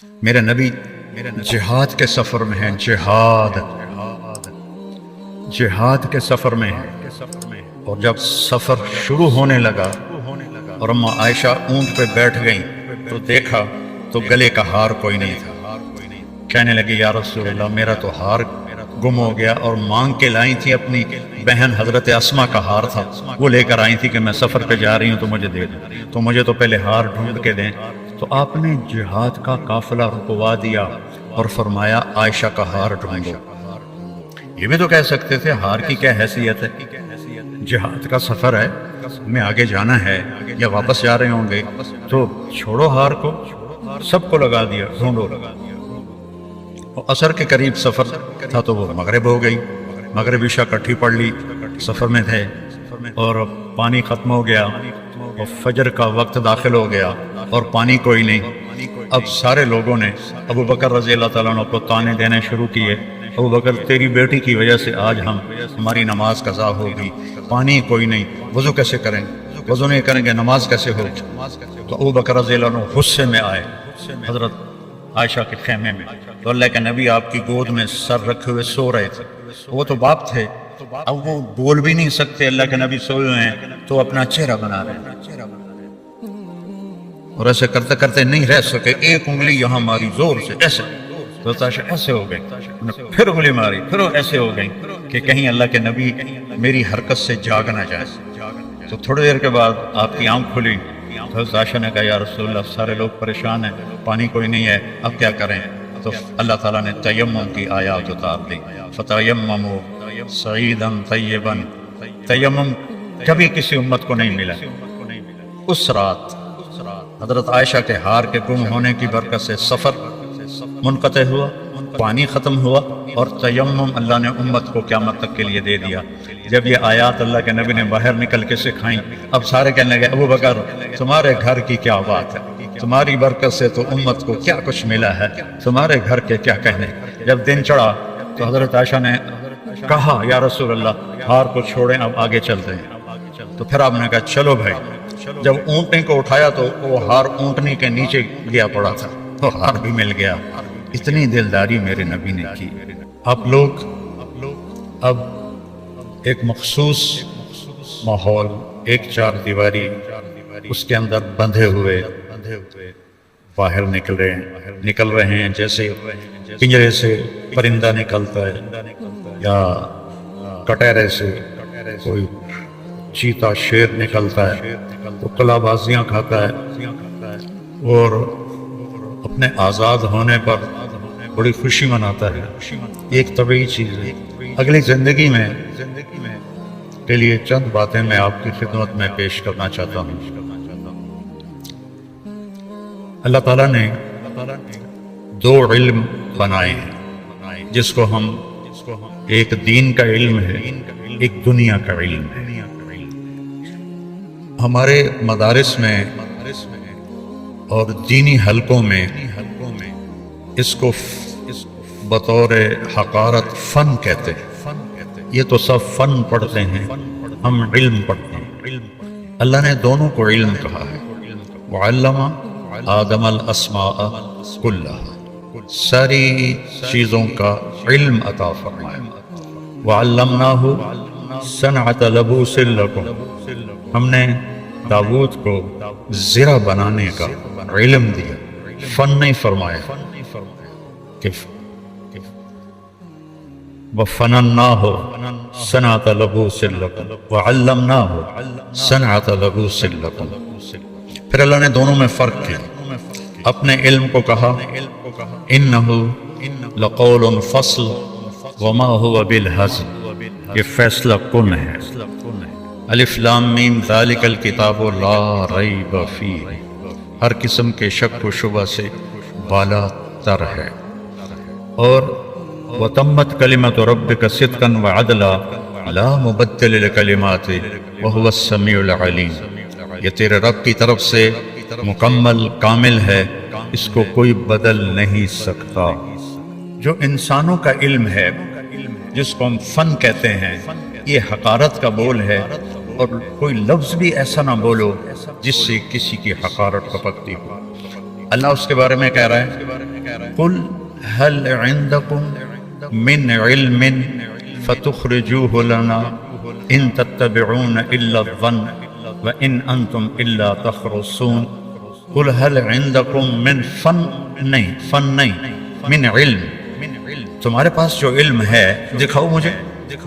میرے نبی جہاد کے سفر میں ہیں، جہاد کے سفر میں ہیں، اور جب سفر شروع ہونے لگا اور اما عائشہ اونٹ پہ بیٹھ گئیں تو دیکھا تو گلے کا ہار کوئی نہیں تھا۔ کہنے لگی یا رسول اللہ میرا تو ہار گم ہو گیا، اور مانگ کے لائی تھی اپنی بہن حضرت اسما کا ہار تھا، وہ لے کر آئی تھی کہ میں سفر پہ جا رہی ہوں تو مجھے دے دیں، تو مجھے تو پہلے ہار ڈھونڈ کے دیں۔ تو آپ نے جہاد کا قافلہ رکوا دیا اور فرمایا عائشہ کا ہار ڈھونڈو۔ یہ بھی تو کہہ سکتے تھے ہار کی کیا حیثیت ہے، جہاد کا سفر ہے، ہمیں آگے جانا ہے یا واپس جا رہے ہوں گے، تو چھوڑو ہار کو، سب کو لگا دیا، ڈھونڈو۔ عصر کے قریب سفر تھا تو وہ مغرب ہو گئی، مغرب عشاء کٹھی پڑھ لی، سفر میں تھے اور پانی ختم ہو گیا اور فجر کا وقت داخل ہو گیا اور پانی کوئی نہیں۔ اب سارے لوگوں نے ابو بکر رضی اللہ تعالیٰ عنہ کو طعنے دینے شروع کیے، ابو بکر تیری بیٹی کی وجہ سے آج ہماری نماز قضا ہوگی، پانی کوئی نہیں، وضو کیسے کریں، وضو نہیں کریں گے نماز کیسے ہوگی؟ تو ابو بکر رضی اللہ عنہ غصے میں آئے حضرت عائشہ کے خیمے میں، تو اللہ کے نبی آپ کی گود میں سر رکھے ہوئے سو رہے تھے، وہ تو باپ تھے، اب وہ بول بھی نہیں سکتے، اللہ کے نبی سوئے ہوئے ہیں تو اپنا چہرہ بنا رہے ہیں، اور ایسے کرتے کرتے نہیں رہ سکے، ایک انگلی یہاں ماری زور سے ایسے، تو عائشہ ایسے ہو گئی، پھر انگلی ماری، پھر ایسے ہو گئی کہ کہیں اللہ کے نبی میری حرکت سے جاگ نہ جائے۔ تو تھوڑی دیر کے بعد آپ کی آنکھ کھلی، حضرت عائشہ نے کہا یا رسول اللہ سارے لوگ پریشان ہیں، پانی کوئی نہیں ہے، اب کیا کریں؟ تو اللہ تعالیٰ نے تیمم کی آیات اتار دی، فتیمموا صعیدا طیبا۔ تیمم کبھی کسی امت کو نہیں ملا۔ اس رات حضرت عائشہ کے ہار کے گم ہونے کی برکت سے سفر منقطع ہوا، پانی ختم ہوا، اور تیمم اللہ نے امت کو قیامت تک کے لیے دے دیا۔ جب یہ آیات اللہ کے نبی نے باہر نکل کے سکھائیں، اب سارے کہنے لگے ابو بکر تمہارے گھر کی کیا بات ہے، تمہاری برکت سے تو امت کو کیا کچھ ملا ہے، تمہارے گھر کے کیا کہنے۔ جب دن چڑھا تو حضرت عائشہ نے کہا یا رسول اللہ ہار کو چھوڑیں، اب آگے چلتے ہیں۔ تو پھر آپ نے کہا چلو بھائی۔ جب اونٹنی کو اٹھایا تو وہ ہار اونٹنی کے نیچے گیا پڑا تھا، تو ہار بھی مل گیا۔ اتنی دلداری میرے نبی نے کی۔ آپ لوگ اب ایک مخصوص ماحول، ایک چار دیواری، اس کے اندر بندھے ہوئے باہر نکل رہے ہیں، جیسے پنجرے سے پرندہ نکلتا ہے یا کٹہرے سے کوئی چیتا شیر نکلتا ہے تو کلا بازیاں کھاتا ہے، اور اپنے آزاد ہونے پر بڑی خوشی مناتا ہے۔ ایک طبعی چیز ہے۔ اگلی زندگی میں کے لیے چند باتیں میں آپ کی خدمت میں پیش کرنا چاہتا ہوں۔ اللہ تعالیٰ نے دو علم بنائے ہیں، جس کو ہم ایک دین کا علم ہے، ایک دنیا کا علم ہے۔ ہمارے مدارس میں اور دینی حلقوں میں اس کو بطور حقارت فن کہتے ہیں۔ یہ تو سب فن پڑھتے ہیں، ہم علم پڑھتے ہیں۔ اللہ نے دونوں کو علم کہا ہے۔ وَعَلَّمَ آدَمَ الْأَسْمَاءَ كُلَّهَا، ساری چیزوں کا علم عطا فرمایا۔ وَعَلَّمْنَاهُ صَنْعَةَ لَبُوسٍ لَكُمْ، ہم نے داؤد کو زرہ بنانے کا علم دیا، فن نہیں فرمایا کہ وَفَنَنَّاهُ صَنْعَةَ لَبُوسٍ لَكُمْ وَعَلَّمْنَاهُ صَنْعَةَ لَبُوسٍ لَكُمْ۔ پھر اللہ نے دونوں میں فرق کیا، اپنے علم کو کہا إِنَّهُ لَقَوْلٌ فَصْلٌ وَمَا هُوَ بِالْهَزْلِ، یہ فیصلہ کن ہے۔ الف لام میم ذالک الکتاب لا ریب فیہ، ہر قسم کے شک و شبہ سے بالا تر ہے۔ اور وَتَمَّتْ كَلِمَةُ رَبِّكَ صِدْقًا وَعَدْلًا لَا مُبَدِّلَ لِكَلِمَاتِهِ وَهُوَ السَّمِيعُ الْعَلِيمُ، یہ تیرے رب کی طرف سے مکمل کامل ہے، اس کو کوئی بدل نہیں سکتا۔ جو انسانوں کا علم ہے، جس کو ہم فن کہتے ہیں، یہ حقارت کا بول ہے، اور کوئی لفظ بھی ایسا نہ بولو جس سے کسی کی حقارت ٹپکتی ہو۔ اللہ اس کے بارے میں کہہ رہا ہے قل هل عندكم من علم فتخرجوه لنا ان تتبعون الا الظن وان انتم الا تخرصون قل هل عندكم من فن نہیں من علم، تمہارے پاس جو علم ہے دکھاؤ مجھے،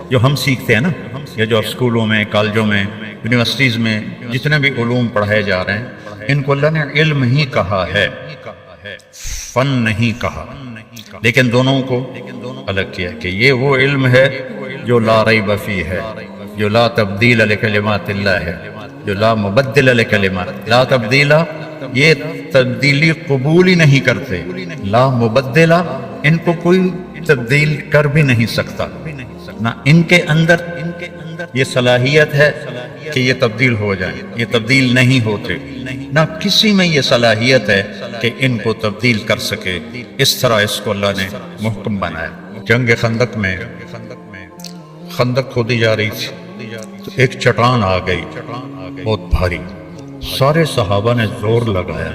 جو ہم سیکھتے ہیں نا، یا جو اسکولوں میں، کالجوں میں، یونیورسٹیز میں جتنے بھی علوم پڑھائے جا رہے ہیں، ان کو اللہ نے علم ہی کہا ہے، فن نہیں کہا، لیکن دونوں کو الگ کیا کہ یہ وہ علم ہے جو لا ریب فیہ ہے، جو لا تبدیل لکلمات اللہ ہے، جو لا مبدل لکلمات، لا تبدیل، یہ تبدیلی قبول ہی نہیں کرتے، لا مبدلہ، ان کو کوئی تبدیل کر بھی نہیں سکتا، نہ ان کے اندر یہ صلاحیت ہے کہ یہ تبدیل ہو جائیں، یہ تبدیل نہیں ہوتے، نہ کسی میں یہ صلاحیت ہے کہ ان کو تبدیل کر سکے، اس طرح اس کو اللہ نے محکم بنایا۔ جنگ خندق میں خندق کھودی جا رہی تھی تو ایک چٹان آ گئی بہت بھاری، سارے صحابہ نے زور لگایا،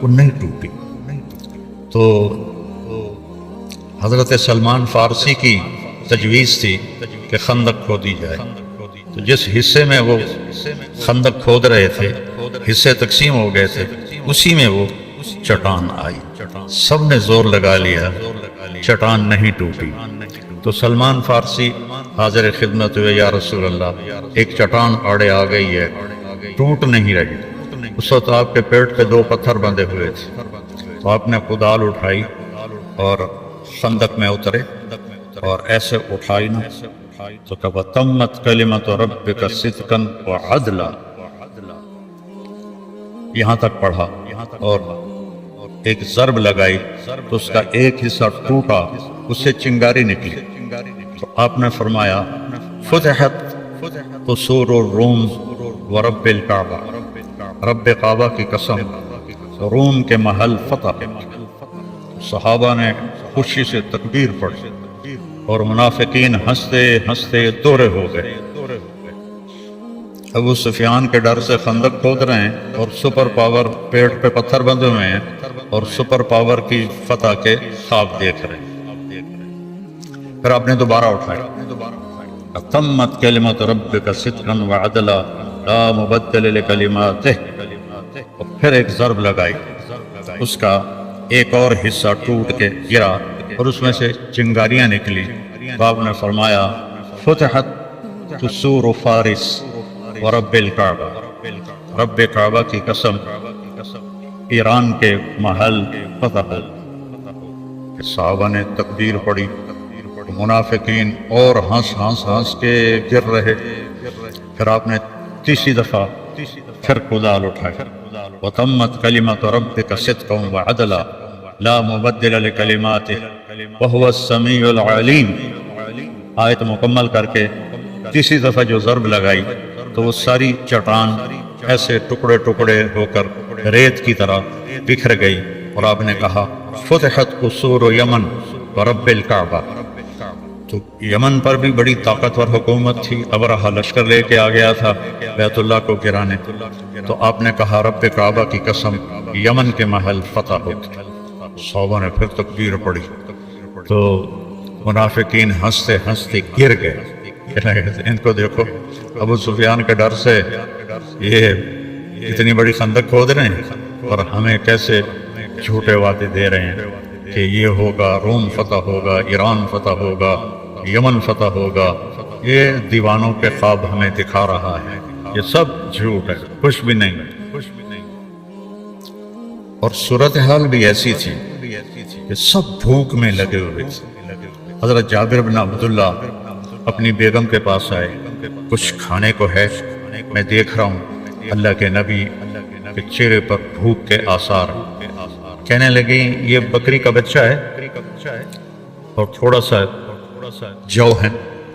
وہ نہیں ٹوٹی، تو حضرت سلمان فارسی کی تجویز تھی کہ خندق کھودی جائے، تو جس حصے میں وہ خندق کھود رہے تھے، حصے تقسیم ہو گئے تھے، اسی میں وہ چٹان آئی، سب نے زور لگا لیا، چٹان نہیں ٹوٹی، تو سلمان فارسی حاضر خدمت ہوئے، یا رسول اللہ ایک چٹان آڑے آ گئی ہے، ٹوٹ نہیں رہی۔ اس وقت آپ کے پیٹ پہ 2 پتھر بندھے ہوئے تھے، تو آپ نے کدال اٹھائی اور خندق میں اترے اور ایسے اٹھائی نا، تو کہا تمت کلمۃ ربک صدقا وعدلا، یہاں تک پڑھا اور ایک ضرب لگائی تو اس کا ایک حصہ ٹوٹا، اس سے چنگاری نکلی، تو آپ نے فرمایا فتحت قصور الروم ورب الکعبہ، رب کعبہ کی قسم روم کے محل فتح۔ صحابہ نے خوشی سے تکبیر پڑھی اور منافقین ہنستے ہنستے دورے ہو گئے۔ ابو سفیان کے ڈر سے خندق کھود رہے ہیں اور سپر پاور پیٹ پہ پتھر بندھے ہوئے ہیں اور سپر پاور کی فتح کے خواب دیکھ رہے ہیں۔ پھر آپ نے دوبارہ اٹھایا، تمت کلمۃ ربک صدقا وعدلا لا مبدل لکلماتہ، اور پھر ایک ضرب لگائی، اس کا ایک اور حصہ ٹوٹ کے گرا اور اس میں سے چنگاریاں نکلی، تو آپ نے فرمایا فتحت قصور فارس ورب الکعبہ، رب کعبہ کی قسم ایران کے محل فتح ہو۔ صحابہ نے تکبیر پڑھی، منافقین اور ہنس کے گر رہے۔ پھر آپ نے تیسری دفعہ پھر کدال اٹھائی، وَتَمَّتْ كَلِمَةُ رَبِّكَ صِدْقًا وَعَدْلًا لَا مُبَدِّلَ لِكَلِمَاتِهِ وَهُوَ السَّمِيعُ الْعَلِيمُ۔ آیت مکمل کر کے تیسری دفعہ جو ضرب لگائی تو وہ ساری چٹان ایسے ٹکڑے ٹکڑے ہو کر ریت کی طرح بکھر گئی، اور آپ نے کہا فتحت قصور یمن ورب الکعبہ۔ تو یمن پر بھی بڑی طاقتور حکومت تھی، ابرہہ لشکر لے کے آ گیا تھا بیت اللہ کو گرانے، تو آپ نے کہا رب کعبہ کی قسم یمن کے محل فتح ہو۔ صحابہ نے پھر تکبیر پڑھی تو منافقین ہنستے ہنستے گر گئے۔ ان کو دیکھو، ابو سفیان کے ڈر سے یہ اتنی بڑی خندق کھود رہے ہیں اور ہمیں کیسے جھوٹے وعدے دے رہے ہیں کہ یہ ہوگا، روم فتح ہوگا، ایران فتح ہوگا، یمن فتح ہوگا۔ یہ دیوانوں کے خواب ہمیں دکھا رہا ہے، یہ سب جھوٹ ہے، کچھ بھی نہیں۔ اور صورتحال بھی ایسی تھی کہ سب بھوک میں لگے ہوئے تھے۔ حضرت جابر بن عبداللہ اپنی بیگم کے پاس آئے، کچھ کھانے کو ہے؟ میں دیکھ رہا ہوں اللہ کے نبی کے چہرے پر بھوک کے آثار۔ کہنے لگی یہ بکری کا بچہ ہے اور تھوڑا سا جو ہے،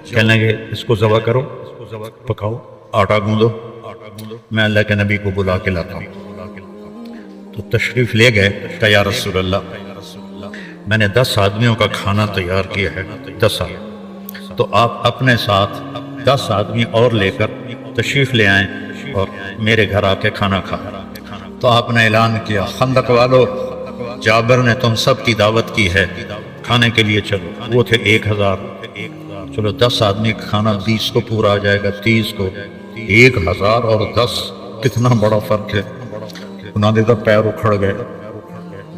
کہنے لگے اس کو ذبح کرو، پکاؤ، آٹا گوندو، میں اللہ کے نبی کو بلا کے لاتا ہوں۔ تو تشریف لے گئے کہ یا رسول اللہ میں نے 10 آدمیوں کا کھانا تیار کیا ہے، 10 آدمی، تو آپ اپنے ساتھ 10 آدمی اور لے کر تشریف لے آئیں اور میرے گھر آ کے کھانا کھائیں۔ تو آپ نے اعلان کیا خندق والو جابر نے تم سب کی دعوت کی ہے، کھانے کے لیے چلو۔ وہ تھے 1000، چلو 10 آدمی کا کھانا 20 کو پورا آ جائے گا، 30 کو۔ 1000 اور 10 کتنا بڑا فرق ہے۔ انہوں نے تو پیر اکھڑ گئے،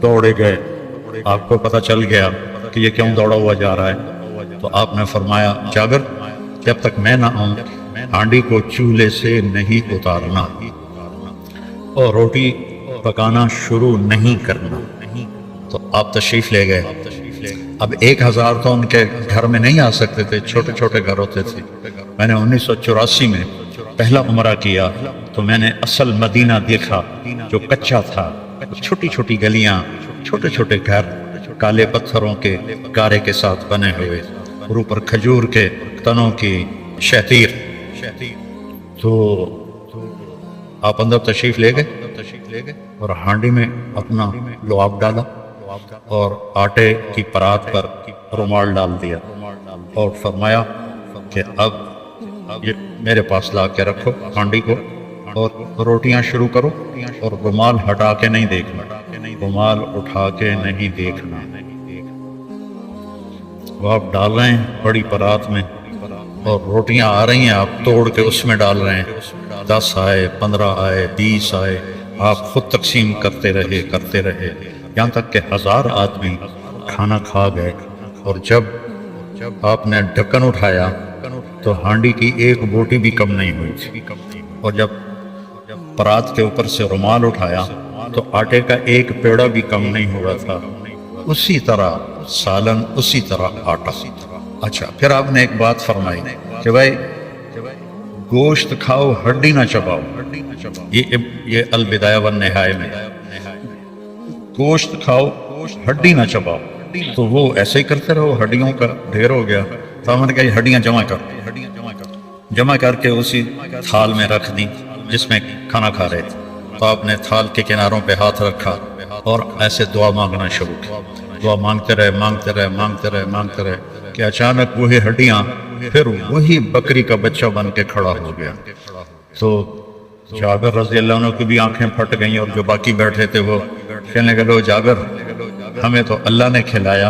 دوڑے گئے۔ آپ کو پتہ چل گیا کہ یہ کیوں دوڑا ہوا جا رہا ہے، تو آپ نے فرمایا جابر جب تک میں نہ آؤں ہانڈی کو چولہے سے نہیں اتارنا اور روٹی پکانا شروع نہیں کرنا۔ تو آپ تشریف لے گئے۔ اب 1000 تو ان کے گھر میں نہیں آ سکتے تھے، چھوٹے چھوٹے گھر ہوتے تھے۔ میں نے 1984 میں پہلا عمرہ کیا تو میں نے اصل مدینہ دیکھا جو کچا تھا، چھوٹی چھوٹی گلیاں، چھوٹے چھوٹے گھر، کالے پتھروں کے گارے کے ساتھ بنے ہوئے، اور اوپر کھجور کے تنوں کی شہتیر۔ تو آپ اندر تشریف لے گئے اور ہانڈی میں اپنا لعاب ڈالا اور آٹے کی پرات پر رومال ڈال دیا اور فرمایا کہ اب یہ میرے پاس لا کے رکھو ہانڈی کو اور روٹیاں شروع کرو، اور رومال ہٹا کے نہیں دیکھنا، رومال اٹھا کے نہیں دیکھنا۔ وہ آپ ڈال رہے ہیں بڑی پرات میں اور روٹیاں آ رہی ہیں، آپ توڑ کے اس میں ڈال رہے ہیں۔ 10 آئے، 15 آئے، 20 آئے، آپ خود تقسیم کرتے رہے یہاں تک کہ 1000 آدمی کھانا کھا گئے۔ اور جب آپ نے ڈھکن اٹھایا تو ہانڈی کی ایک بوٹی بھی کم نہیں ہوئی تھی، اور جب پرات کے اوپر سے رومال اٹھایا تو آٹے کا ایک پیڑا بھی کم نہیں ہوا تھا۔ اسی طرح سالن، اسی طرح آٹا۔ اچھا، پھر آپ نے ایک بات فرمائی کہ بھائی گوشت کھاؤ، ہڈی نہ چباؤ۔ یہ البدایہ والنہایہ میں گوشت کھاؤ، ہڈی نہ چباؤ۔ تو وہ ایسے ہی کرتے رہو، ہڈیوں کا ڈھیر ہو گیا۔ تو ہم نے کہا یہ ہڈیاں جمع کر کے اسی تھال میں رکھ دیں جس میں کھانا کھا رہے تھے۔ تو آپ نے تھال کے کناروں پہ ہاتھ رکھا اور ایسے دعا مانگنا شروع کیا۔ دعا مانگتے رہے کہ اچانک وہی ہڈیاں پھر وہی بکری کا بچہ بن کے کھڑا ہو گیا۔ تو جابر رضی اللہ عنہ کی بھی آنکھیں پھٹ گئیں، اور جو باقی بیٹھے تھے وہ کہنے لگے، لو جابر ہمیں تو اللہ نے کھلایا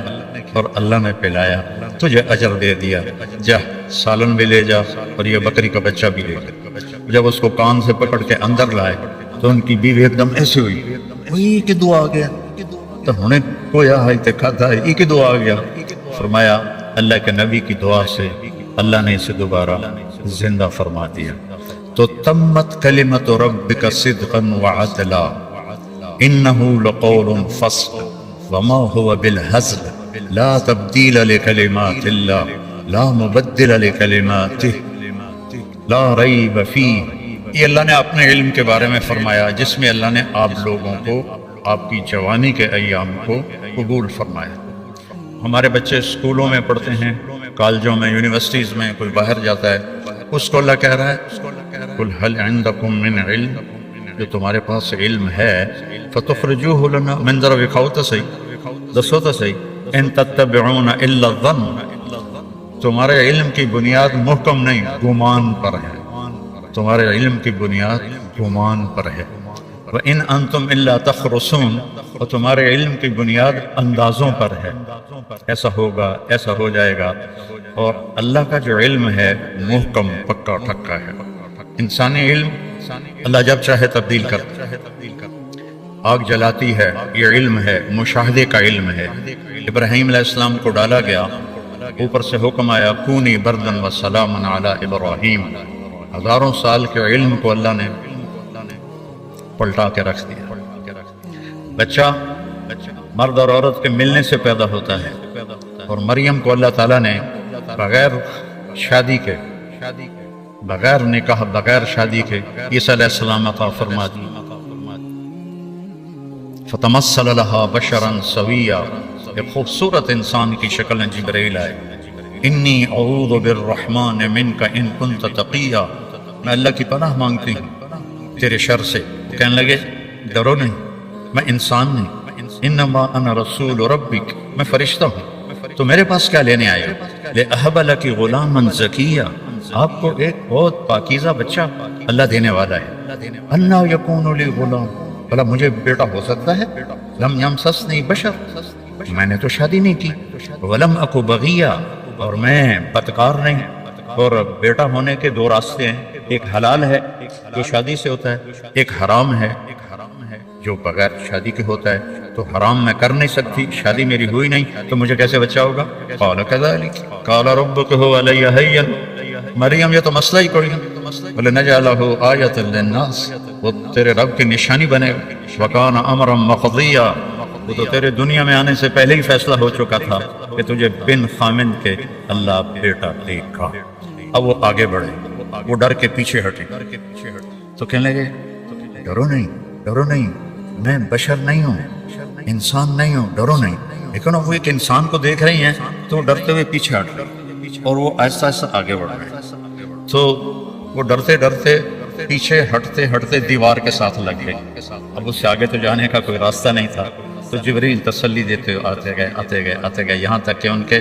اور اللہ نے پلایا، تجھے اجر دے دیا، جا سالن بھی لے جا اور یہ بکری کا بچہ بھی لے جا۔ جب اس کو کان سے پکڑ کے اندر لائے تو ان کی بیوی ایک دم ایسی ہوئی، وہی کی دعا آ گیا۔ تو انہیں کویا ہے تے کھاتا ہے، یہ کی دعا آ گیا۔ فرمایا اللہ کے نبی کی دعا سے اللہ نے اسے دوبارہ زندہ فرما دیا۔ تو تمت کلمت ربک صدقا وعدلا انہ لقول فصل وما هو بالہزل لا تبدیل لکلمات اللہ لا مبدل لکلماتہ لا ریب فیہ۔ یہ اللہ نے اپنے علم کے بارے میں فرمایا، جس میں اللہ نے آپ لوگوں کو آپ کی جوانی کے ایام کو قبول فرمایا۔ ہمارے بچے اسکولوں میں پڑھتے ہیں، کالجوں میں، یونیورسٹیز میں، کوئی باہر جاتا ہے، اس کو اللہ کہہ رہا ہے قل هل عندکم من علم، جو تمہارے پاس علم ہے فتخرجوہ لنا، من ذرا دکھاؤ تو صحیح، دسو تو صحیح، ان تتبعون الا الظن، تمہارے علم کی بنیاد محکم نہیں، گمان پر ہے، تمہارے علم کی بنیاد گمان پر ہے۔ وَإِنْ أَنْتُمْ إِلَّا تَخْرُصُونَ، اور تمہارے علم کی بنیاد اندازوں پر ہے، ایسا ہوگا، ایسا ہو جائے گا۔ اور اللہ کا جو علم ہے محکم، پکا ٹھکا ہے۔ انسانی علم اللہ جب چاہے تبدیل کرتا ہے۔ آگ جلاتی ہے، یہ علم ہے، مشاہدے کا علم ہے۔ ابراہیم علیہ السلام کو ڈالا گیا، اوپر سے حکم آیا کونی بردن و سلامن علی ابراہیم۔ ہزاروں سال کے علم کو اللہ نے پلٹا کے رکھ دیا۔ بچہ مرد اور عورت کے ملنے سے پیدا ہوتا ہے، اور مریم کو اللہ تعالیٰ نے بغیر شادی کے، بغیر نکاح، بغیر شادی کے عیسیٰ علیہ السلام عطا فرما دی۔ فتمثل لها بشرا سویا، ایک خوبصورت انسان کی شکل میں جبرائیل آئے۔ انی اعوذ بالرحمن منک ان کنت تقیا، میں اللہ کی پناہ مانگتی ہوں تیرے شر سے۔ کہنے لگے ڈرو نہیں، میں انسان نہیں، انما انا رسول ربک، میں فرشتہ ہوں، تو میرے پاس کیا لینے آئے ہو؟ لأہب لک غلاما زکیا، آپ کو ایک بہت پاکیزہ بچہ اللہ دینے والا ہے۔ انا یکون لی غلام، بھلا مجھے بیٹا ہو سکتا ہے؟ لم یمسسنی بشر، میں نے تو شادی نہیں کی، ولم اکو بغیہ، اور میں بدکار نہیں۔ اور بیٹا ہونے کے دو راستے ہیں، ایک حلال ہے جو شادی سے ہوتا ہے، ایک حرام ہے جو بغیر شادی کے ہوتا ہے۔ تو حرام میں کر نہیں سکتی، شادی میری ہوئی نہیں، تو مجھے کیسے بچہ ہوگا؟ قال كذلك قال ربك هو علي هين، مریم یہ تو مسئلہ ہی کوئی ہے، وَلَنَجْعَلَهُ آيَةً لِلنَّاسِ، وہ تیرے رب کی نشانی بنے گا، وَكَانَ أَمْرًا مَقْضِيًّا، وہ تو تیرے دنیا میں آنے سے پہلے ہی فیصلہ ہو چکا تھا کہ تجھے بن خامن کے اللہ بیٹا دے گا۔ اب وہ آگے بڑھے، وہ ڈر کے پیچھے ہٹے، تو کہنے لگے ڈرو نہیں، ڈرو نہیں، میں بشر نہیں ہوں، انسان نہیں ہوں، ڈرو نہیں۔ لیکن وہ ایک انسان کو دیکھ رہی ہیں تو وہ ڈرتے ہوئے پیچھے ہٹ گئے، اور وہ آہستہ آہستہ آگے بڑھ گئے۔ تو وہ ڈرتے ڈرتے پیچھے ہٹتے ہٹتے دیوار کے ساتھ لگ گئے۔ اب اس سے آگے تو جانے کا کوئی راستہ نہیں تھا، تو جبریل تسلی دیتے ہوئے آتے گئے یہاں تک کہ ان کے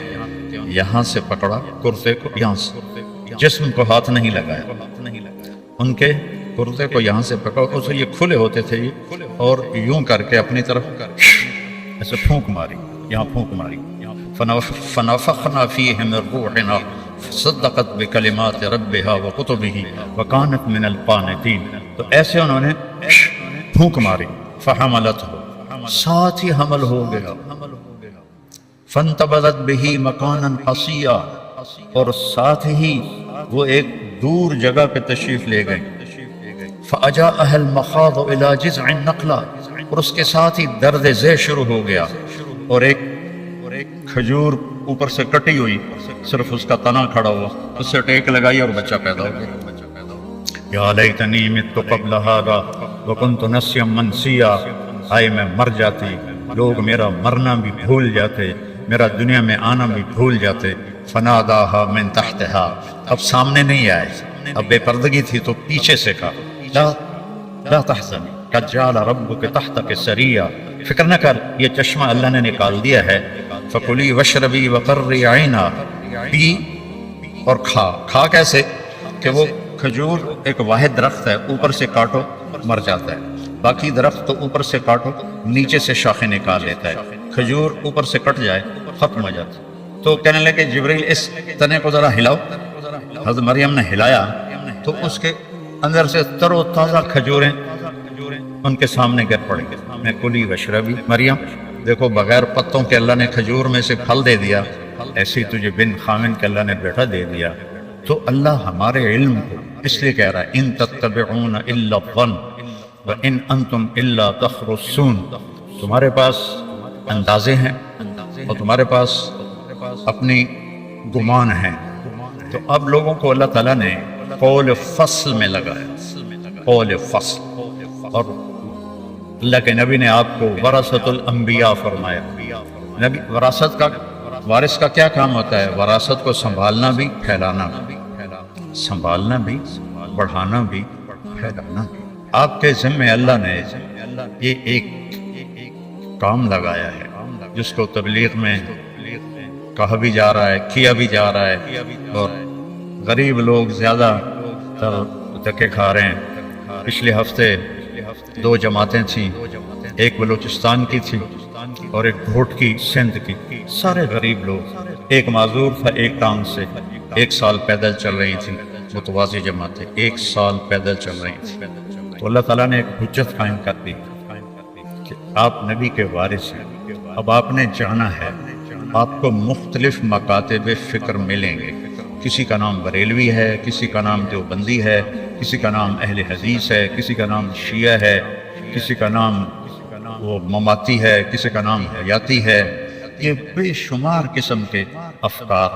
یہاں سے پکڑا کرتے کو، یہاں سے جسم کو ہاتھ نہیں لگایا، ان کے کرتے کو یہاں سے پکڑا، اسے یہ کھلے ہوتے تھے اور یوں کر کے اپنی طرف ایسے پھونک ماری، یہاں پھونک ماری، فنفخنا فیہ من روحنا صدقت بکلمات ربها وکتبہ وکانت من القانتین۔ تو ایسے انہوں نے پھونک ماری، فحملتہ، ساتھ ہی حمل ہو گیا، فانتبذت بہ مکانا قصیا، اور ساتھ ہی وہ ایک دور جگہ پہ تشریف لے گئے، فاجاءها المخاض الى جذع النخلہ، اور اس کے ساتھ ہی درد ذیل شروع ہو گیا، اور ایک کھجور اوپر سے کٹی ہوئی، صرف اس کا تنا کھڑا ہوا، اس سے ٹیک لگائی اور بچہ پیدا ہو گیا۔ یا لیتنی مت قبل ھذا وکنت نسیا منسیا، آئے میں مر جاتی، لوگ میرا مرنا بھی بھول جاتے، میرا دنیا میں آنا بھی بھول جاتے۔ فناداھا من تحتھا، اب سامنے نہیں آئے، اب بے پردگی تھی تو پیچھے سے کہا لا تحزن قد جعل ربک تحتک سریا، فکر نہ کر، یہ چشمہ اللہ نے نکال دیا ہے۔ فکلی واشربی وقرری عینا، پی اور کھا کیسے کہ وہ کھجور ایک واحد درخت ہے، اوپر سے کاٹو مر جاتا ہے، باقی درخت تو اوپر سے کاٹو نیچے سے شاخیں نکال لیتا ہے، کھجور اوپر سے کٹ جائے ختم ہو جاتا ہے۔ تو کہنے لگے جبریل اس تنے کو ذرا ہلاؤ، حضرت مریم نے ہلایا تو اس کے اندر سے تر و تازہ کھجوریں ان کے سامنے گر پڑی۔ میں کلی وشربی، مریم دیکھو بغیر پتوں کے اللہ نے کھجور میں سے پھل دے دیا، ایسے ہی تجھے بن خامن کے اللہ نے بیٹا دے دیا۔ تو اللہ ہمارے علم کو اس لیے کہہ رہا ہے ان تتبعون الا الظن وان انتم الا تخرصون، تمہارے پاس اندازے ہیں اور تمہارے پاس اپنی گمان ہیں۔ تو اب لوگوں کو اللہ تعالیٰ نے قول فصل میں لگایا، قول فصل، اور اللہ کے نبی نے آپ کو ورثۃ الانبیاء فرمایا۔ نبی وراثت کا، وارث کا کیا کام ہوتا ہے؟ وراثت کو سنبھالنا بھی، پھیلانا بھی، سنبھالنا بھی، بڑھانا بھی، پھیلانا بھی۔ آپ کے ذمہ اللہ نے یہ ایک کام لگایا ہے جس کو تبلیغ میں کہا بھی جا رہا ہے، کیا بھی جا رہا ہے، اور غریب لوگ زیادہ تر دھکے کھا رہے ہیں۔ پچھلے ہفتے 2 جماعتیں تھیں، ایک بلوچستان کی تھی اور ایک بھوٹ کی سندھ کی، سارے غریب لوگ، ایک معذور تھا ایک ٹانگ سے، 1 سال پیدل چل رہی تھی، متوازی جماعتیں 1 سال پیدل چل رہی تھی۔ تو اللہ تعالیٰ نے ایک حجت قائم کر دی کہ آپ نبی کے وارث ہیں، اب آپ نے جانا ہے، آپ کو مختلف مکاتب فکر ملیں گے، کسی کا نام بریلوی ہے، کسی کا نام دیوبندی ہے، کسی کا نام اہل حدیث ہے، کسی کا نام شیعہ ہے، کسی کا نام وہ مماتی ہے، کسی کا نام حیاتی ہے۔ یہ بے شمار قسم کے افکار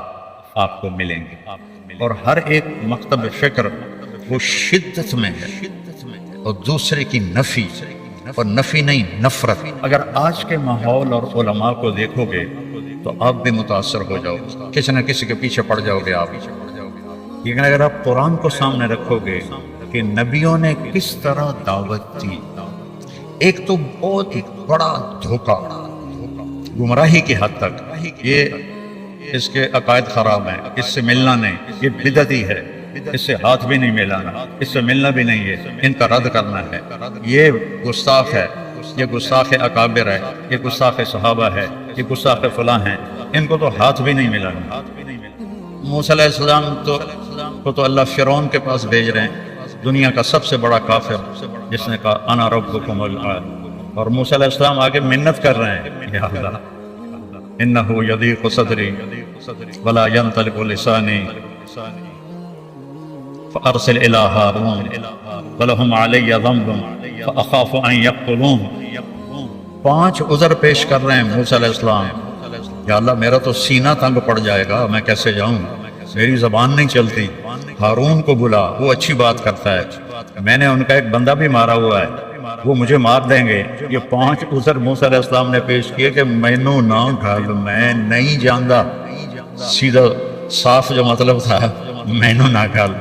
آپ کو ملیں گے، اور ہر ایک مکتب فکر وہ شدت میں ہے اور دوسرے کی نفی، اور نفی نہیں نفرت۔ اگر آج کے ماحول اور علماء کو دیکھو گے تو آپ بھی متاثر ہو جاؤ گے، کسی نہ کسی کے پیچھے پڑ جاؤ گے آپ۔ لیکن اگر آپ قرآن کو سامنے رکھو گے کہ نبیوں نے کس طرح دعوت دی، ایک تو بہت بڑا دھوکہ، گمراہی کی حد تک، یہ اس کے عقائد خراب ہیں، اس سے ملنا نہیں، یہ بدعتی ہے، اس سے ہاتھ بھی نہیں ملانا، اس سے ملنا بھی نہیں ہے، ان کا رد کرنا ہے، یہ گستاخ ہے، یہ گستاخ اکابر ہے، یہ گستاخ صحابہ ہے، یہ گستاخ فلاں ہیں، ان کو تو ہاتھ بھی نہیں ملانا۔ موسیٰ علیہ السلام کو تو اللہ فرعون کے پاس بھیج رہے ہیں، دنیا کا سب سے بڑا کافر، جس نے کہا انا ربکم الاعلی، اور موسیٰ علیہ السلام آگے منت کر رہے ہیں، یا اللہ انہ یضیق صدری ولا ینطلق لسانی فارسل الی ہارون ولہم علی ذنب فاخاف ان یقتلون۔ 5 عذر پیش کر رہے ہیں موسیٰ علیہ السلام، یا اللہ میرا تو سینہ تنگ پڑ جائے گا، میں کیسے جاؤں، میری زبان نہیں چلتی، ہارون کو بلا، وہ اچھی بات کرتا ہے، میں نے ان کا ایک بندہ بھی مارا ہوا ہے، وہ مجھے مار دیں گے۔ یہ 5 عذر موسیٰ علیہ السلام نے پیش کیے کہ مینوں نہ گھل، میں نہیں جاندا، سیدھا صاف جو مطلب تھا مینوں نہ گھل۔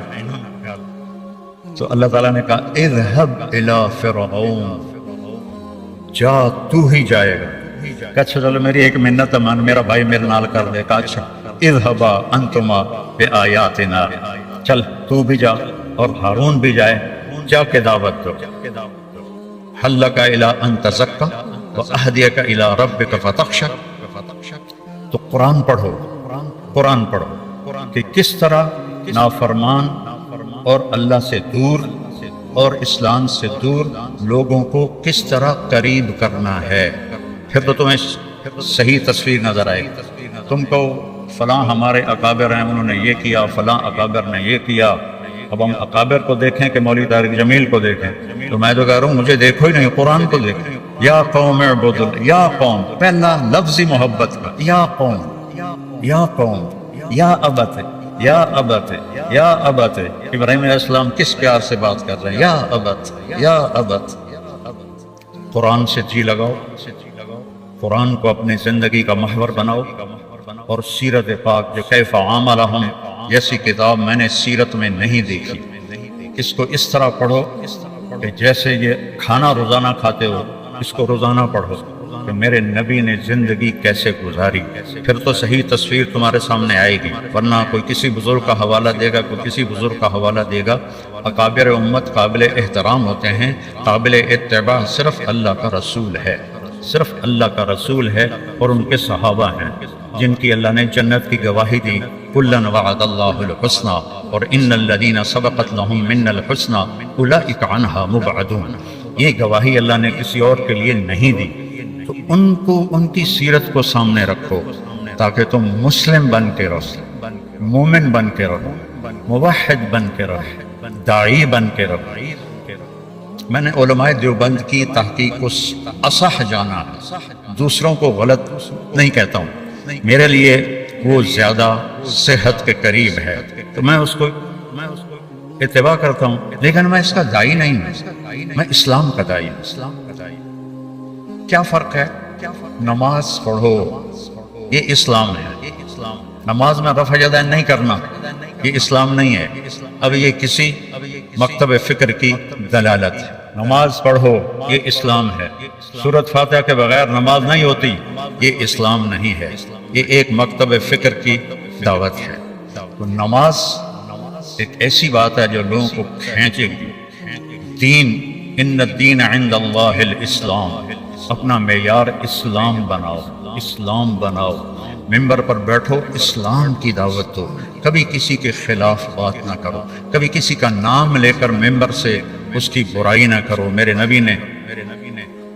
تو اللہ تعالیٰ نے کہا اذهب الى فرعون، جا تو ہی جائے گا۔ کہ اچھا چلو میری ایک منت مان، میرا بھائی میرے نال کر دے۔ کہا اچھا اذهبا انتما بآیاتنا، چل تو بھی جا اور ہارون بھی جائے، جا کے دعوت دو۔ حل لک الی ان تزکی واہدیک الی ربک فتخشی۔ تو قرآن پڑھو، قرآن پڑھو کہ کس طرح نافرمان اور اللہ سے دور اور اسلام سے دور لوگوں کو کس طرح قریب کرنا ہے، پھر تو تمہیں صحیح تصویر نظر آئے گی۔ تم کو فلاں ہمارے اکابر ہیں، انہوں نے یہ کیا، فلاں اکابر نے یہ کیا۔ اب ہم اکابر کو دیکھیں کہ مولوی طارق جمیل کو دیکھیں، تو میں تو کہہ رہا ہوں مجھے دیکھو ہی نہیں، قرآن کو دیکھیں۔ یا قوم اعبدوا، یا قوم پہلا لفظ محبت کا، یا قوم، یا قوم، یا ابت، یا ابت، یا ابت۔ ابراہیم علیہ السلام کس پیار سے بات کر رہے ہیں، یا ابت، یا ابت۔ قرآن سے جی لگاؤ، قرآن کو اپنی زندگی کا محور بناؤ، اور سیرت پاک جو کیف عاملہم جیسی کتاب میں نے سیرت میں نہیں دیکھی، اس کو اس طرح پڑھو کہ جیسے یہ کھانا روزانہ کھاتے ہو، اس کو روزانہ پڑھو کہ میرے نبی نے زندگی کیسے گزاری، پھر تو صحیح تصویر تمہارے سامنے آئے گی۔ ورنہ کوئی کسی بزرگ کا حوالہ دے گا، کوئی کسی بزرگ کا حوالہ دے گا۔ اکابر امت قابل احترام ہوتے ہیں، قابل اتباع صرف اللہ کا رسول ہے، صرف اللہ کا رسول ہے اور ان کے صحابہ ہیں جن کی اللہ نے جنت کی گواہی دی، کُلًا وعد اللہ الحسنى اور ان الذین سبقت لہم منا الحسنى اولئک عنہا مبعدون۔ یہ گواہی اللہ نے کسی اور کے لیے نہیں دی، تو ان کو ان کی سیرت کو سامنے رکھو تاکہ تم مسلم بن کے رہو، مومن بن کے رہو، موحد بن کے رہو، داعی بن کے رہو۔ میں نے علماء دیوبند کی تحقیق کو اصح جانا ہے، دوسروں کو غلط نہیں کہتا ہوں، میرے لیے وہ زیادہ صحت کے قریب ہے، تو میں اس کو اتباع کرتا ہوں، لیکن میں اس کا داعی نہیں ہوں، میں اسلام کا داعی ہوں۔ کیا فرق ہے؟ نماز پڑھو، یہ اسلام ہے۔ نماز میں رفع یدین نہیں کرنا، یہ اسلام نہیں ہے۔ اب یہ کسی مکتب فکر کی دلالت ہے۔ نماز پڑھو، یہ اسلام ہے۔ سورۃ فاتحہ کے بغیر نماز نہیں ہوتی، یہ اسلام نہیں ہے، یہ ایک مکتب فکر کی دعوت ہے۔ تو نماز ایک ایسی بات ہے جو لوگوں کو کھینچے گی۔ دین، ان الدین عند اللہ الاسلام، اپنا معیار اسلام بناؤ، اسلام بناؤ۔ ممبر پر بیٹھو، اسلام کی دعوت دو، کبھی کسی کے خلاف بات نہ کرو، کبھی کسی کا نام لے کر ممبر سے اس کی برائی نہ کرو۔ میرے نبی نے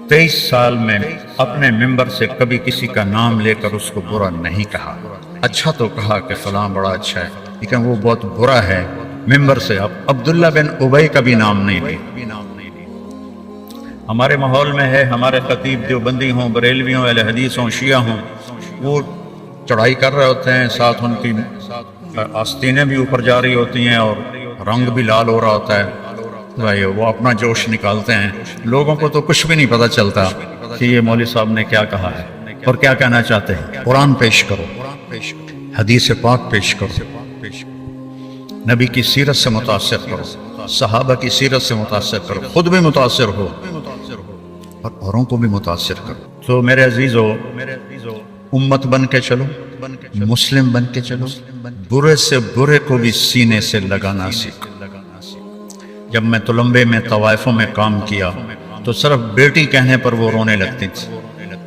23 سال میں اپنے ممبر سے کبھی کسی کا نام لے کر اس کو برا نہیں کہا۔ اچھا تو کہا کہ فلاں بڑا اچھا ہے، لیکن وہ بہت برا ہے، ممبر سے اب عبداللہ بن ابی کا بھی نام نہیں لے۔ ہمارے ماحول میں ہے، ہمارے خطیب دیوبندی ہوں، بریلوی ہوں، اہل حدیث ہوں، شیعہ ہوں، وہ چڑھائی کر رہے ہوتے ہیں، ساتھ ان کی آستینیں بھی اوپر جا رہی ہوتی ہیں اور رنگ بھی لال ہو رہا ہوتا ہے، وہ اپنا جوش نکالتے ہیں۔ لوگوں کو تو کچھ بھی نہیں پتہ چلتا کہ یہ مولوی صاحب نے کیا کہا ہے اور کیا کہنا چاہتے ہیں۔ قرآن پیش کرو، حدیث پاک پیش کرو، نبی کی سیرت سے متاثر کرو، صحابہ کی سیرت سے متاثر کرو، خود بھی متاثر ہو اور اوروں کو بھی متاثر کرو۔ تو میرے عزیزو، امت بن کے چلو، مسلم بن کے چلو، برے سے برے کو بھی سینے سے لگانا سیکھو۔ جب میں تلمبے میں طوائفوں میں کام کیا تو صرف بیٹی کہنے پر وہ رونے لگتی تھی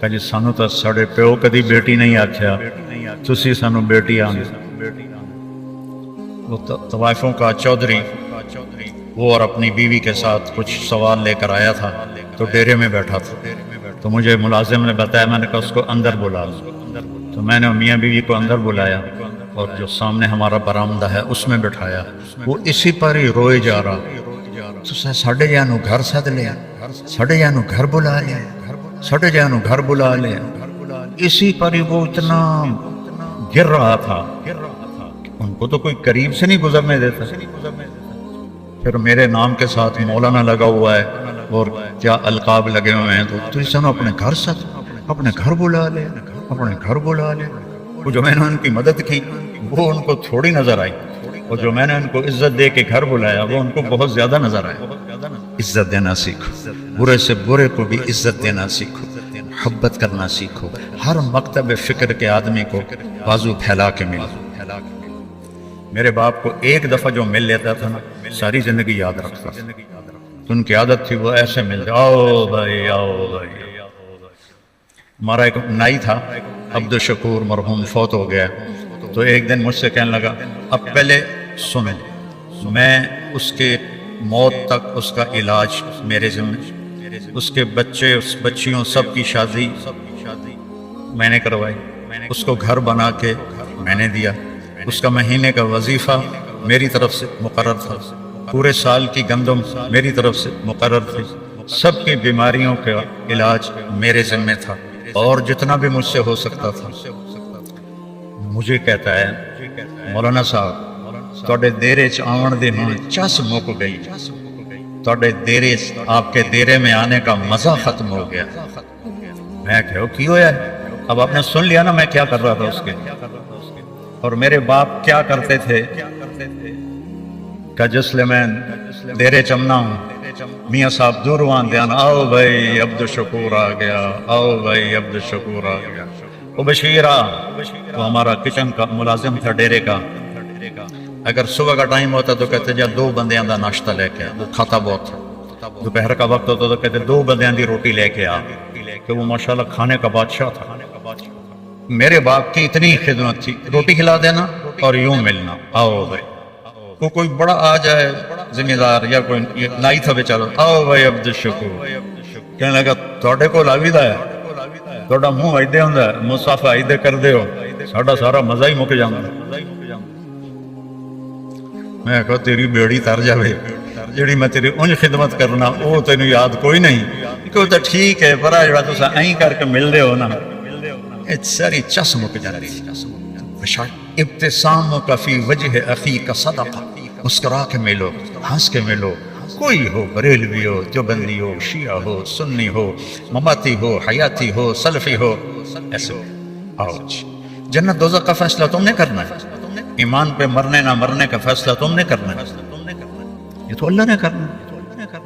کہ جی سانو تو ساڑے پیو کدی بیٹی نہیں آکھیا، تسی سانو بیٹی آندے۔ وہ طوائفوں کا چودھری وہ اور اپنی بیوی کے ساتھ کچھ سوال لے کر آیا تھا، تو ڈیرے میں بیٹھا تھا، تو مجھے ملازم نے بتایا، میں نے کہا اس کو اندر بلا لو، تو میں نے میاں بیوی کو اندر بلایا اور جو سامنے ہمارا برآمدہ ہے اس میں بٹھایا، وہ اسی پر ہی روئے جا رہا، تو ساڑھے جانو گھر سد لیا، ساڑھے جانو گھر بلا لیا، ساڑھے جانو گھر بلا لیا، اسی پر ہی وہ اتنا گر رہا تھا، ان کو تو کوئی قریب سے نہیں گزرنے دیتا۔ پھر میرے نام کے ساتھ مولانا لگا ہوا ہے اور کیا القاب لگے ہوئے ہیں، تو اس نے اپنے گھر ساتھ اپنے گھر بلا لے، اپنے گھر بلا لے۔ وہ جو میں نے ان کی مدد کی وہ ان کو تھوڑی نظر آئی، اور جو میں نے ان کو عزت دے کے گھر بلایا وہ ان کو بہت زیادہ نظر آئی۔ عزت دینا سیکھو، برے سے برے کو بھی عزت دینا سیکھو، محبت کرنا سیکھو، ہر مکتب فکر کے آدمی کو بازو پھیلا کے ملو۔ میرے باپ کو ایک دفعہ جو مل لیتا تھا نا ساری زندگی یاد رکھتا تھا، تو ان کی عادت تھی وہ ایسے ملتے، آؤ بھائی آؤ بھائی۔ ہمارا ایک نائی تھا عبد الشکور، مرحوم فوت ہو گیا، تو ایک دن مجھ سے کہنے لگا اب پہلے سنو، میں اس کے موت تک اس کا علاج میرے ذمہ، اس کے بچے اس بچیوں سب کی شادی میں نے کروائی، اس کو گھر بنا کے میں نے دیا، اس کا مہینے کا وظیفہ میری طرف سے مقرر تھا، پورے سال کی گندم میری طرف سے مقرر تھی، سب کی بیماریوں کا علاج میرے ذمہ تھا، اور جتنا بھی مجھ سے ہو سکتا تھا۔ مجھے کہتا ہے مولانا صاحب تواڈے دیرے چ آون دے ہن چس مک گئی، تواڈے دیرے آپ کے دیرے میں آنے کا مزہ ختم ہو گیا۔ میں کہو کی ہویا ہے؟ اب آپ نے سن لیا نا میں کیا کر رہا تھا اس کے، اور میرے باپ کیا کرتے تھے کہ جسلے میں دیرے چمنا ہوں میاں صاحب دور وہاں دیانا، آؤ بھائی عبد الشکور آ گیا، آؤ بھائی عبد الشکور آ گیا۔ وہ بشیرہ وہ ہمارا کچن کا ملازم تھا ڈیرے کا، اگر صبح کا ٹائم ہوتا تو کہتے جا 2 بندیاں دا ناشتہ لے کے آ، وہ کھاتا بہت تھا، دوپہر کا وقت ہوتا تو کہتے 2 بندیاں دی روٹی لے کے آ، کہ وہ ماشاءاللہ کھانے کا بادشاہ تھا۔ میرے باپ کی اتنی خدمت تھی، روٹی کھلا دینا اور یوں ملنا، آؤ بھائی۔ کوئی بڑا آ جائے ذمہ دار یا کوئی نائی تھا بیچارہ، آؤ بھائی عبد الشکور، کہنے لگا تواڈے کول آویدا ہے، تواڈا منہ ایدے ہوندا ہے، مصافہ ایدے کر دیو، ساڈا سارا مزہ ہی مک جاندا۔ میں کہا تیری بیڑی تر جاوے، جڑی میں تیری انج خدمت کرنا وہ تینوں یاد کوئی نہیں، کہ تو ٹھیک ہے پر جڑا تساں این کر کے مل دے ہو نا ساری چس مک جاندی۔ ابتسام کا فی وجہ اخی کا صدقہ، مسکرا کے ملو، ہنس کے ملو، کوئی ہو بریلوی ہو، دیوبندی ہو، شیعہ ہو، سنی ہو، مماتی ہو، حیاتی ہو، سلفی ہو، ایسے آؤ جنت دوزخ کا فیصلہ تم نے کرنا ہے، ایمان پہ مرنے نہ مرنے کا فیصلہ تم نے کرنا ہے، یہ تو اللہ نے کرنا ہے۔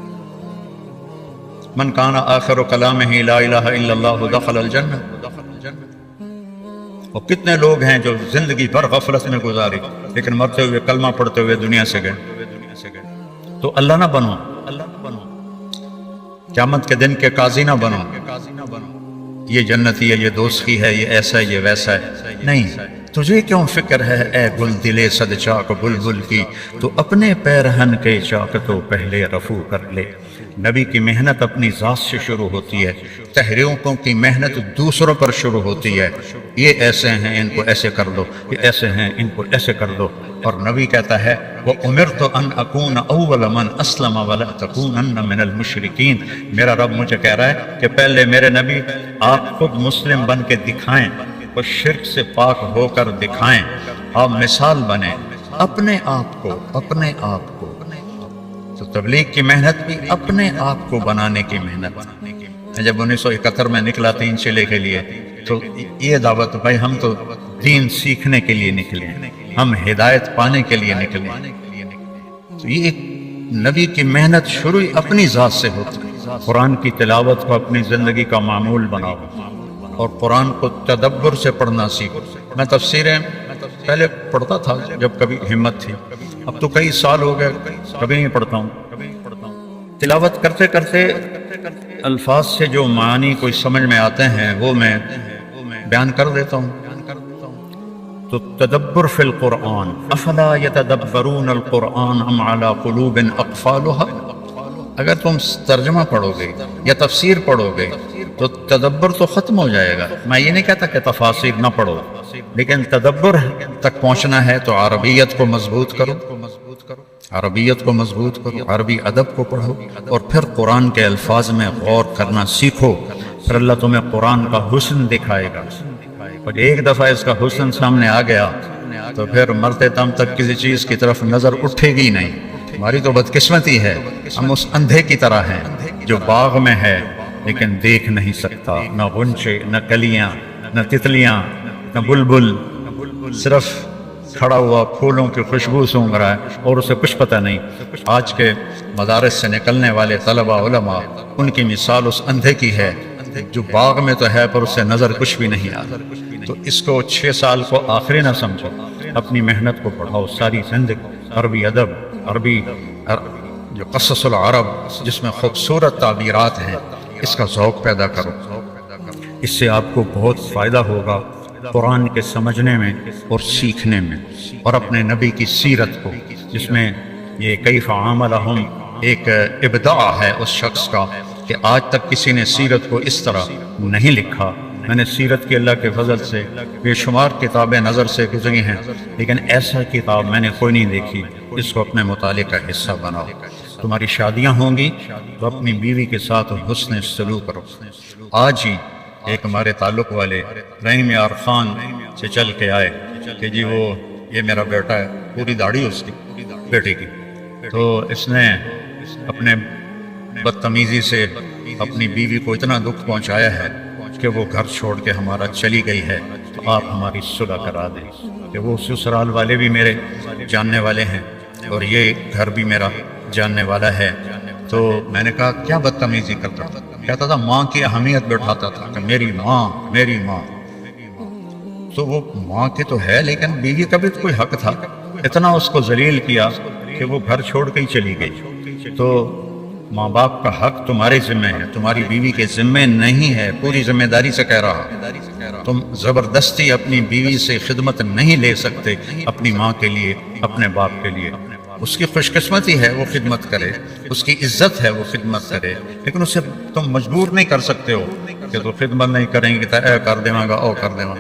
من کان آخر کلامہ لا الہ الا اللہ دخل الجنہ۔ اور کتنے لوگ ہیں جو زندگی بھر غفلت میں گزاری لیکن مرتے ہوئے کلمہ پڑھتے ہوئے دنیا سے گئے۔ تو اللہ نہ بنو، قیامت کے دن کے قاضی نہ بنو، یہ جنتی ہے، یہ دوستی ہے، یہ ایسا ہے، یہ ویسا ہے، نہیں۔ تجھے کیوں فکر ہے اے گل دلے صد چاک بلبل کی، تو اپنے پیرہن کے چاک تو پہلے رفو کر لے۔ نبی کی محنت اپنی ذات سے شروع ہوتی ہے، تحریکوں کی محنت دوسروں پر شروع ہوتی ہے، یہ ایسے ہیں ان کو ایسے کر دو، یہ ایسے ہیں ان کو ایسے کر دو۔ اور نبی کہتا ہے وَأُمِرْتُ أَنْ أَكُونَ أَوَّلَ مَنْ أَسْلَمَ وَلَا تَكُونَنَّ مِنَ الْمُشْرِكِينَ۔ میرا رب مجھے کہہ رہا ہے کہ پہلے میرے نبی آپ خود مسلم بن کے دکھائیں، اور شرک سے پاک ہو کر دکھائیں، آپ مثال بنیں اپنے آپ کو، اپنے آپ کو۔ تو تبلیغ کی محنت بھی اپنے آپ کو بنانے کی محنت۔ میں جب 1971 میں نکلا 3 چلے کے لیے تو یہ دعوت بھائی ہم تو دین سیکھنے کے لیے نکلے ہیں، ہم ہدایت پانے کے لیے نکلے ہیں۔ تو یہ ایک نبی کی محنت شروع اپنی ذات سے ہوتی ہے۔ قرآن کی تلاوت کو اپنی زندگی کا معمول بناؤ اور قرآن کو تدبر سے پڑھنا سیکھو۔ میں تفسیریں پہلے پڑھتا تھا جب کبھی ہمت تھی، اب تو کئی سال ہو گئے کبھی نہیں پڑھتا ہوں۔ تلاوت کرتے کرتے الفاظ سے جو معنی کوئی سمجھ میں آتے ہیں وہ میں بیان کر دیتا ہوں. تو تدبر فی القرآن، افلا یتدبرون القرآن ام علی قلوب اقفالها. اگر تم ترجمہ پڑھو گے یا تفسیر پڑھو گے تو تدبر تو ختم ہو جائے گا. میں یہ نہیں کہتا کہ تفاسیر نہ پڑھو، لیکن تدبر تک پہنچنا ہے تو عربیت کو مضبوط کرو، عربیت کو مضبوط کرو، عربی ادب کو پڑھو، اور پھر قرآن کے الفاظ میں غور کرنا سیکھو. پھر اللہ تمہیں قرآن کا حسن دکھائے گا. اور ایک دفعہ اس کا حسن سامنے آ گیا تو پھر مرتے دم تک کسی چیز کی طرف نظر اٹھے گی نہیں. ہماری تو بدقسمتی ہے، ہم اس اندھے کی طرح ہیں جو باغ میں ہے لیکن دیکھ نہیں سکتا، نہ غنچے، نہ کلیاں، نہ تتلیاں، نہ بلبل، صرف کھڑا ہوا پھولوں کی خوشبو سونگھ رہا ہے اور اسے کچھ پتہ نہیں. آج کے مدارس سے نکلنے والے طلبہ علماء، ان کی مثال اس اندھے کی ہے جو باغ میں تو ہے پر اسے نظر کچھ بھی نہیں آتا. تو اس کو 6 سال کو آخری نہ سمجھو، اپنی محنت کو بڑھاؤ. ساری زندگی عربی ادب، عربی جو قصص العرب جس میں خوبصورت تعبیرات ہیں، اس کا ذوق پیدا کرو. اس سے آپ کو بہت فائدہ ہوگا قرآن کے سمجھنے میں اور سیکھنے میں، اور اپنے نبی کی سیرت کو، جس میں یہ کیف عاملہم ایک ابداع ہے اس شخص کا کہ آج تک کسی نے سیرت کو اس طرح نہیں لکھا. میں نے سیرت کے اللہ کے فضل سے بے شمار کتابیں نظر سے گزری ہیں، لیکن ایسا کتاب میں نے کوئی نہیں دیکھی. اس کو اپنے مطالعے کا حصہ بناؤ. تمہاری شادیاں ہوں گی تو اپنی بیوی کے ساتھ حسن سلوک کرو. آج ہی ایک ہمارے تعلق والے رحیم یار خان سے چل کے آئے کہ جی وہ یہ میرا بیٹا ہے، پوری داڑھی اس کی بیٹے کی، تو اس نے اپنے بدتمیزی سے اپنی بیوی کو اتنا دکھ پہنچایا ہے کہ وہ گھر چھوڑ کے ہمارا چلی گئی ہے. تو آپ ہماری صلح کرا دیں کہ وہ سسرال والے بھی میرے جاننے والے ہیں اور یہ گھر بھی میرا جاننے والا ہے. تو میں نے کہا کیا بدتمیزی کرتا تھا؟ کہتا تھا ماں کی اہمیت بٹھاتا تھا کہ میری ماں میری ماں. تو وہ ماں کی تو ہے لیکن بیوی کا بھی کوئی حق تھا. اتنا اس کو ذلیل کیا کہ وہ گھر چھوڑ کے ہی چلی گئی. تو ماں باپ کا حق تمہارے ذمہ ہے، تمہاری بیوی کے ذمہ نہیں ہے. پوری ذمہ داری سے کہہ رہا، تم زبردستی اپنی بیوی سے خدمت نہیں لے سکتے. اپنی ماں کے لیے، اپنے باپ کے لیے اس کی خوش قسمتی ہے وہ خدمت کرے، اس کی عزت ہے وہ خدمت کرے، لیکن اسے تم مجبور نہیں کر سکتے ہو کہ تو خدمت نہیں کریں گے تو اے کر دیں گا او کر دیں گا.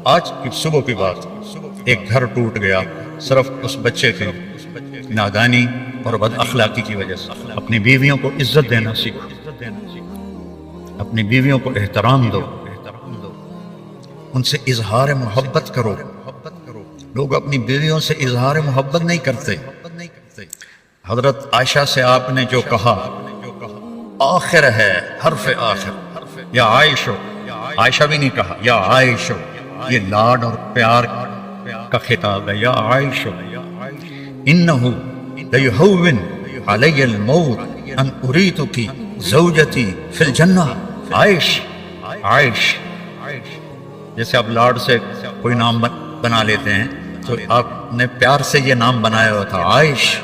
آج کی صبح کی بات، ایک گھر ٹوٹ گیا صرف اس بچے کی نادانی اور بد اخلاقی کی وجہ سے. اپنی بیویوں کو عزت دینا سیکھو، اپنی بیویوں کو احترام دو، ان سے اظہار محبت کرو. لوگ اپنی بیویوں سے اظہار محبت نہیں کرتے. حضرت عائشہ سے آپ نے جو کہا آخر ہے، حرف آخر، یا عائشہ، عائشہ بھی نہیں کہا یا عائشہ، یہ لاڈ اور پیار کا خطاب ہے. یا عائشہ انہو لیہون علی الموت ان اریتکی زوجتی فی الجنہ. عائش، عائش، جیسے آپ لاڈ سے کوئی نام بنا لیتے ہیں تو آپ نے پیار سے یہ نام بنایا ہوا تھا عائش.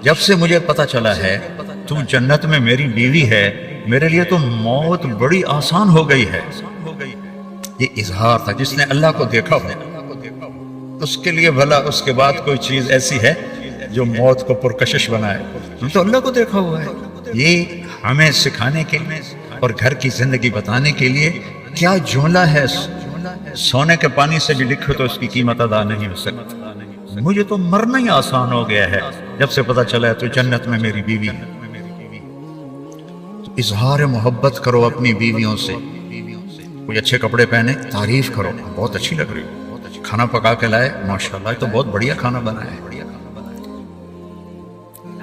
جب سے مجھے پتا چلا ہے تو جنت میں میری بیوی ہے، میرے لیے تو موت بڑی آسان ہو گئی ہے. یہ اظہار تھا. جس نے اللہ کو دیکھا ہو اس کے لیے بھلا اس کے بعد کوئی چیز ایسی ہے جو موت کو پرکشش بنائے. ہم تو اللہ کو دیکھا ہوا ہے. یہ ہمیں سکھانے کے لیے اور گھر کی زندگی بتانے کے لیے کیا جملہ ہے. سونے کے پانی سے بھی لکھو تو اس کی قیمت ادا نہیں ہو سکتی. مجھے تو مرنا ہی آسان ہو گیا ہے جب سے پتا چلا ہے تو جنت میں میری بیوی ہے. تو اظہار محبت کرو اپنی بیویوں سے. کوئی اچھے کپڑے پہنے تعریف کرو، بہت اچھی لگ رہی ہو. کھانا پکا کے لائے ماشاءاللہ تو بہت بڑھیا کھانا بنا ہے.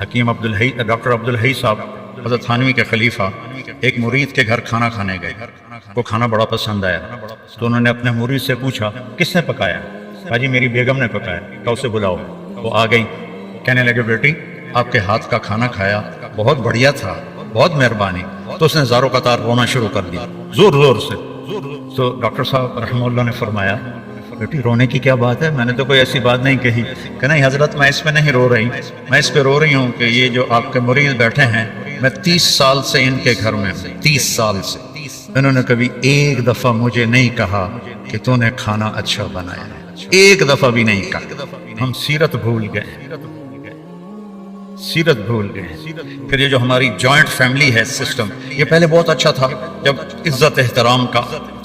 حکیم ڈاکٹر عبدالحی صاحب حضرت تھانوی کے خلیفہ ایک مرید کے گھر کھانا کھانے گئے. کو کھانا بڑا پسند آیا تو انہوں نے اپنے مرید سے پوچھا کس نے پکایا؟ کہا جی میری بیگم نے پکایا. کہا اسے بلاؤ. وہ آ گئی. کہنے لگے بیٹی آپ کے ہاتھ کا کھانا کھایا، بہت بڑھیا تھا، بہت مہربانی. تو اس نے زاروں قطار رونا شروع کر دیا زور زور سے. تو ڈاکٹر صاحب رحمہ اللہ نے فرمایا بیٹی رونے کی کیا بات ہے؟ میں نے تو کوئی ایسی بات نہیں کہی. کہ نہیں حضرت میں اس پہ نہیں رو رہی، میں اس پہ رو رہی ہوں کہ یہ جو آپ کے مریض بیٹھے ہیں میں 30 سال سے ان کے گھر میں ہوں، 30 سال سے انہوں نے کبھی ایک دفعہ مجھے نہیں کہا کہ تو نے کھانا اچھا بنایا ہے، ایک دفعہ بھی نہیں کہا۔ ہم سیرت بھول گئے، سیرت بھول گئے۔ پھر یہ جو ہماری جوائنٹ فیملی ہے سسٹم، یہ پہلے بہت اچھا تھا جب عزت احترام کا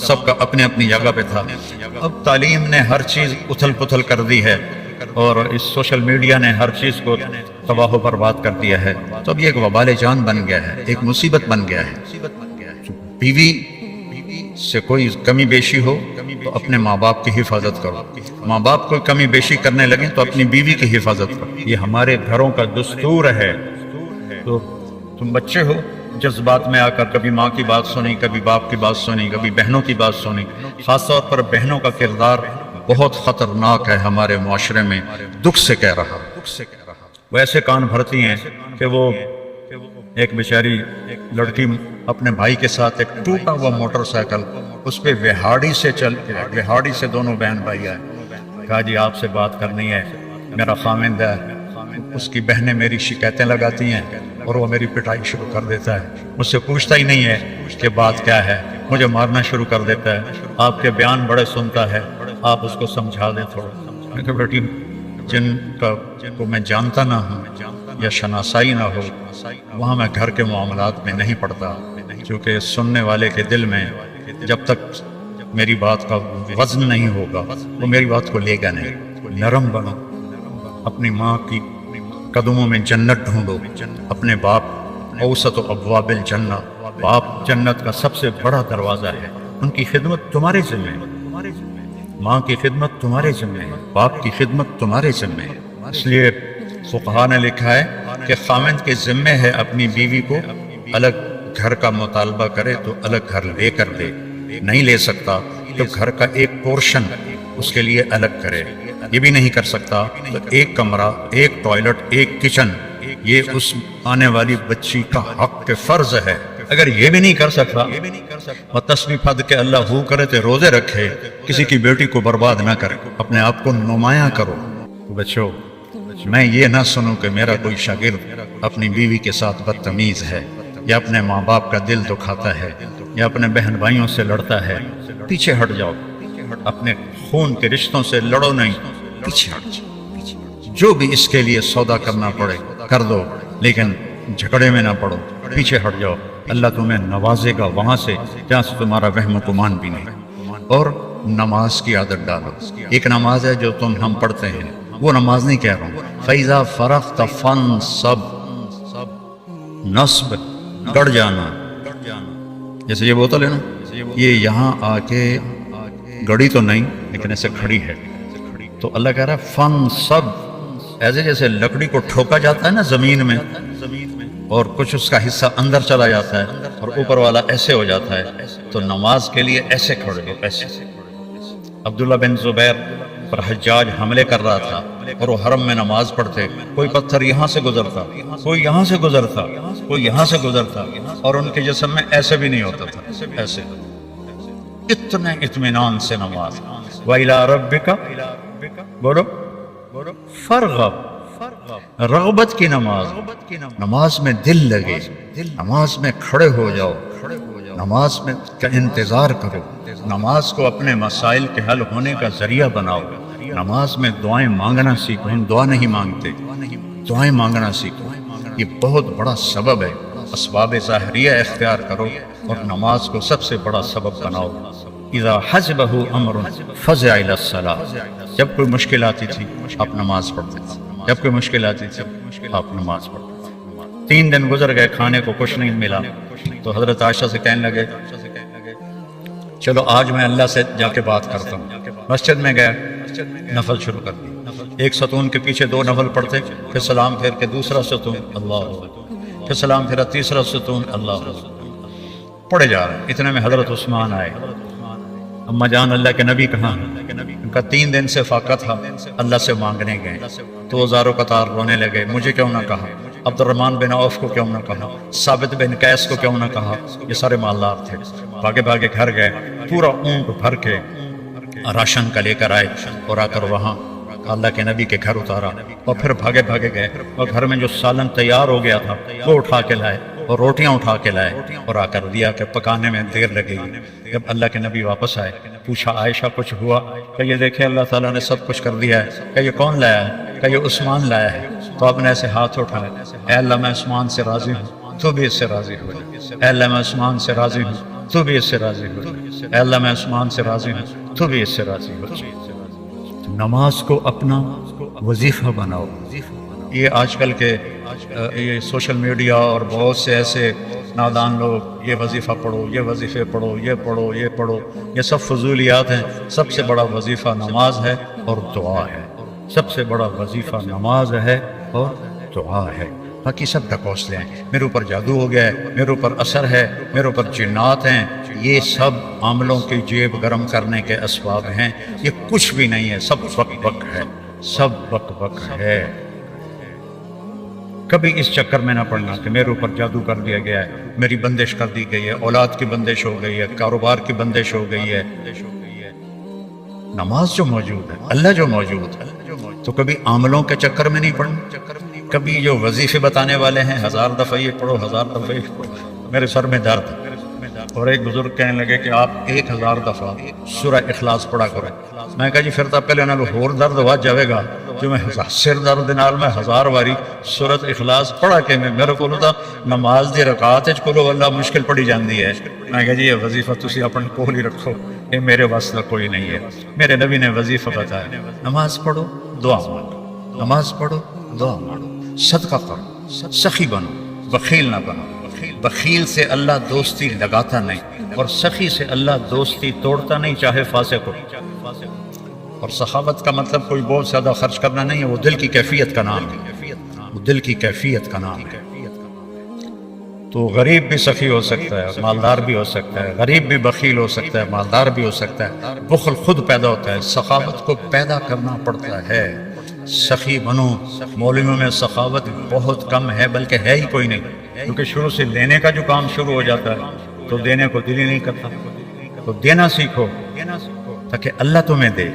سب کا اپنے اپنی جگہ پہ تھا۔ اب تعلیم نے ہر چیز اتھل پتھل کر دی ہے اور اس سوشل میڈیا نے ہر چیز کو تباہ و برباد کر دیا ہے، تو اب یہ ایک وبال جان بن گیا ہے، ایک مصیبت بن گیا ہے۔ بیوی سے کوئی کمی بیشی ہو تو اپنے ماں باپ کی حفاظت کرو، ماں باپ کوئی کمی بیشی کرنے لگیں تو اپنی بیوی کی حفاظت کرو، یہ ہمارے گھروں کا دستور ہے۔ تو تم بچے ہو، جذبات میں آ کر کبھی ماں کی بات سنی، کبھی باپ کی بات سنی، کبھی بہنوں کی بات سنی۔ خاص طور پر بہنوں کا کردار بہت خطرناک ہے ہمارے معاشرے میں، دکھ سے کہہ رہا، وہ ایسے کان بھرتی ہیں کہ وہ ایک بیچاری لڑکی اپنے بھائی کے ساتھ ایک ٹوٹا ہوا موٹر سائیکل، اس پہ وہاڑی سے چل کے، وہاڑی سے دونوں بہن بھائی آئے، کہا جی آپ سے بات کرنی ہے، میرا خامند ہے، اس کی بہنیں میری شکایتیں لگاتی ہیں اور وہ میری پٹائی شروع کر دیتا ہے، مجھ سے پوچھتا ہی نہیں ہے کہ بات کیا ہے، مجھے مارنا شروع کر دیتا ہے، آپ کے بیان بڑے سنتا ہے، آپ اس کو سمجھا دیں تھوڑا۔ میں کہا بیٹی جن کو میں جانتا نہ ہوں یا شناسائی نہ ہو، وہاں میں گھر کے معاملات میں نہیں پڑتا، کیونکہ سننے والے کے دل میں جب تک میری بات کا وزن نہیں ہوگا وہ میری بات کو لے گا نہیں۔ نرم بنو، اپنی ماں کی قدموں میں جنت ڈھونڈو، اپنے باپ اوسط ابواب الجنہ، باپ جنت کا سب سے بڑا دروازہ ہے، ان کی خدمت تمہارے ذمہ ہے، ماں کی خدمت تمہارے ذمہ ہے، باپ کی خدمت تمہارے ذمہ ہے۔ اس لیے فقہاء نے لکھا ہے کہ خامند کے ذمہ ہے اپنی بیوی کو الگ گھر کا مطالبہ کرے تو الگ گھر لے کر دے، نہیں لے سکتا تو گھر کا ایک پورشن اس کے لیے الگ کرے، یہ بھی نہیں کر سکتا تو ایک کمرہ، ایک ٹوائلٹ، ایک کچن، یہ اس آنے والی بچی کا حق کے فرض ہے۔ اگر یہ بھی نہیں کر سکتا اور تسبیح پھد کے اللہ ہو کرے تو روزے رکھے، کسی کی بیٹی کو برباد نہ کرے، اپنے آپ کو نمایاں کرو۔ بچوں، میں یہ نہ سنوں کہ میرا کوئی شاگرد اپنی بیوی کے ساتھ بدتمیز ہے یا اپنے ماں باپ کا دل دکھاتا ہے یا اپنے بہن بھائیوں سے لڑتا ہے۔ پیچھے ہٹ جاؤ، اپنے خون کے رشتوں سے لڑو نہیں، پیچھے ہٹ جاؤ، جو بھی اس کے لیے سودا کرنا پڑے کر دو، لیکن جھگڑے میں نہ پڑو، پیچھے ہٹ جاؤ، اللہ تمہیں نوازے گا وہاں سے جہاں سے تمہارا وہم و گمان بھی نہیں۔ اور نماز کی عادت ڈالو، ایک نماز ہے جو ہم پڑھتے ہیں، وہ نماز نہیں کہہ رہا ہوں، فَإِذَا فَرَغْتَ فَانْصَبْ، نصب گڑ جانا، جیسے یہ بوتل ہے نا، یہ یہاں آ کے گڑی تو نہیں لیکن ایسے کھڑی ہے، تو اللہ کہہ رہا ہے فَانْصَبْ، ایسے جیسے لکڑی کو ٹھوکا جاتا ہے نا زمین میں اور کچھ اس کا حصہ اندر چلا جاتا ہے اور اوپر والا ایسے ہو جاتا ہے، تو نماز کے لیے ایسے کھڑے ہو، ایسے۔ عبداللہ بن زبیر پر حجاج حملے کر رہا تھا اور وہ حرم میں نماز پڑھتے، کوئی پتھر یہاں سے گزرتا، کوئی یہاں سے گزرتا، کوئی یہاں سے گزرتا، اور ان کے جسم میں ایسے بھی نہیں ہوتا تھا، ایسے، اتنے اطمینان سے نماز۔ وَإِلَىٰ رَبِّكَ، بولو فَارْغَب، رغبت کی نماز، نماز میں دل لگے، نماز میں کھڑے ہو جاؤ، نماز میں کا انتظار کرو، نماز کو اپنے مسائل کے حل ہونے کا ذریعہ بناؤ، نماز میں دعائیں مانگنا سیکھو، ہم دعا نہیں مانگتے، دعائیں مانگنا سیکھو، یہ بہت بڑا سبب ہے، اسباب ظاہریہ اختیار کرو اور نماز کو سب سے بڑا سبب بناؤ۔ اذا حسبه امر فزع الى الصلاة، جب کوئی مشکل آتی تھی آپ نماز پڑھتے تھے، جب کوئی مشکل آتی تھی آپ نماز پڑھتے تھے۔ 3 دن گزر گئے، کھانے کو کچھ نہیں ملا، تو حضرت عائشہ سے کہنے لگے چلو آج میں اللہ سے جا کے بات کرتا ہوں۔ مسجد میں گیا، نفل شروع کر دی، ایک ستون کے پیچھے 2 نفل پڑھتے، پھر سلام پھیر کے دوسرا ستون، اللہ، پھر سلام پھیرا تیسرا ستون، اللہ، پڑھے جا رہے۔ اتنے میں حضرت عثمان آئے، اما جان اللہ کے نبی کہاں؟ ان کا 3 دن سے فاقہ تھا، اللہ سے مانگنے گئے، تو وہ زارو قطار رونے لگے، مجھے کیوں نہ کہا، عبد الرحمن بن عوف کو کیوں نہ کہا، ثابت بن قیس کو کیوں نہ کہا، یہ سارے مالدار تھے، بھاگے بھاگے گھر گئے، پورا اونٹ بھر کے راشن کا لے کر آئے اور آ کر وہاں اللہ کے نبی کے گھر اتارا، اور پھر بھاگے بھاگے گئے اور گھر میں جو سالن تیار ہو گیا تھا وہ اٹھا کے لائے اور روٹیاں اٹھا کے لائے اور آ کر دیا کہ پکانے میں دیر لگے گی۔ جب اللہ کے نبی واپس آئے پوچھا عائشہ کچھ ہوا؟ کہ یہ دیکھیں اللہ تعالیٰ نے سب کچھ کر دیا ہے۔ کہ یہ کون لایا ہے؟ کہ یہ عثمان لایا ہے۔ تو آپ نے ایسے ہاتھ اٹھائے، اے اللہ میں عثمان سے راضی ہوں، تو بھی اس سے راضی ہو جا۔ اے اللہ میں عثمان سے راضی ہوں، تو بھی اس سے راضی ہو جا۔ اے اللہ میں عثمان سے راضی ہوں، تو بھی اس سے راضی ہو جا۔ نماز کو اپنا وظیفہ بناؤ۔ یہ آج کل کے یہ سوشل میڈیا اور بہت سے ایسے نادان لوگ یہ وظیفہ پڑھو، یہ وظیفے پڑھو، یہ پڑھو، یہ پڑھو، یہ سب فضولیات ہیں۔ سب سے بڑا وظیفہ نماز ہے اور دعا ہے۔ سب سے بڑا وظیفہ نماز ہے اور دعا ہے۔ باقی سب ڈھکوسلے ہیں، میرے اوپر جادو ہو گیا ہے، میرے اوپر اثر ہے، میرے اوپر جنات ہیں، یہ سب عاملوں کی جیب گرم کرنے کے اسباب ہیں۔ یہ کچھ بھی نہیں ہے، سب بک بک ہے، سب بک بک ہے۔ کبھی اس چکر میں نہ پڑنا کہ میرے اوپر جادو کر دیا گیا ہے، میری بندش کر دی گئی ہے، اولاد کی بندش ہو گئی ہے، کاروبار کی بندش ہو گئی ہے۔ نماز جو موجود ہے، اللہ جو موجود ہے، تو کبھی عاملوں کے چکر میں نہیں پڑنا۔ کبھی جو وظیفے بتانے والے ہیں 1000 دفعہ یہ پڑھو، 1000 دفعہ یہ پڑھو، میرے سر میں درد ہے۔ اور ایک بزرگ کہنے لگے کہ آپ 1000 دفعہ سورہ اخلاص پڑھا کریں۔ میں کہا جی پھر تو پہلے انہوں نے ہور درد ہوا جاوے گا جو میں سر درد نال میں 1000 واری سورہ اخلاص پڑھا کے میرے کو تو نماز دی رکعت وچ کولو اللہ مشکل پڑی جاندی ہے۔ میں کہا جی یہ وظیفہ تسی اپنے کول ہی رکھو، یہ میرے واسطے کوئی نہیں ہے۔ میرے نبی نے وظیفہ بتایا، نماز پڑھو دعا مانگو، نماز پڑھو دعا مانگو، صدقہ کرو، سخی بنو، بخیل نہ بنو۔ بخیل سے اللہ دوستی لگاتا نہیں اور سخی سے اللہ دوستی توڑتا نہیں، چاہے فاسق ہو۔ اور سخاوت کا مطلب کوئی بہت زیادہ خرچ کرنا نہیں ہے، وہ دل کی کیفیت کا نام ہے، وہ دل کی کیفیت کا نام ہے۔ تو غریب بھی سخی ہو سکتا ہے، مالدار بھی ہو سکتا ہے، غریب بھی بخیل ہو سکتا ہے، مالدار بھی ہو سکتا ہے۔ بخل خود پیدا ہوتا ہے، سخاوت کو پیدا کرنا پڑتا ہے۔ سخی بنو۔ مولویوں میں سخاوت بہت کم ہے، بلکہ ہے ہی کوئی نہیں، کیونکہ شروع سے لینے کا جو کام شروع ہو جاتا ہے تو دینے کو دل ہی نہیں کرتا۔ تو دینا سیکھو تاکہ اللہ تمہیں دے،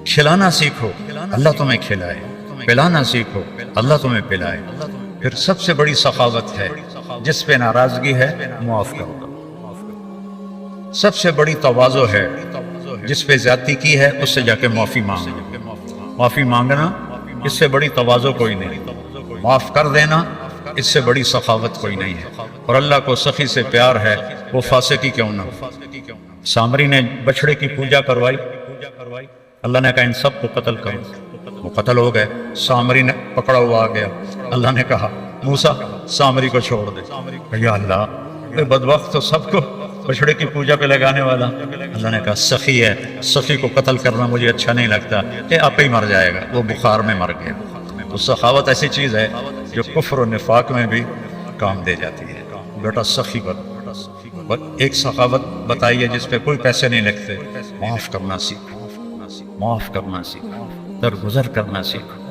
کھلانا سیکھو اللہ تمہیں کھلائے، پلانا سیکھو اللہ تمہیں پلائے۔ پھر سب سے بڑی سخاوت ہے جس پہ ناراضگی ہے معاف کرو۔ سب سے بڑی تواضع ہے جس پہ زیادتی کی ہے اس سے جا کے معافی مانگو۔ معافی مانگنا اس سے بڑی تواضع کوئی نہیں، معاف کر دینا اس سے بڑی سخاوت کوئی نہیں ہے۔ اور اللہ کو سخی سے پیار ہے، وہ فاسقی کیوں نہ ہو۔ سامری نے بچڑے کی پوجا کروائی، اللہ نے کہا ان سب کو قتل کرو، وہ قتل ہو گئے۔ سامری نے پکڑا ہوا آ گیا، اللہ نے کہا موسیٰ سامری کو چھوڑ دے۔ یا اللہ اے بدبخت تو سب کو بچڑے کی پوجا پہ لگانے والا۔ اللہ نے کہا سخی ہے، سخی کو قتل کرنا مجھے اچھا نہیں لگتا، کہ آپ ہی مر جائے گا۔ وہ بخار میں مر گیا۔ تو سخاوت ایسی چیز ہے جو کفر و نفاق میں بھی کام دے جاتی ہے۔ بیٹا سخی بن۔ ایک سخاوت بتائیے جس پہ کوئی پیسے نہیں لگتے، معاف کرنا سیکھو، معاف کرنا سیکھو، درگزر کرنا سیکھو،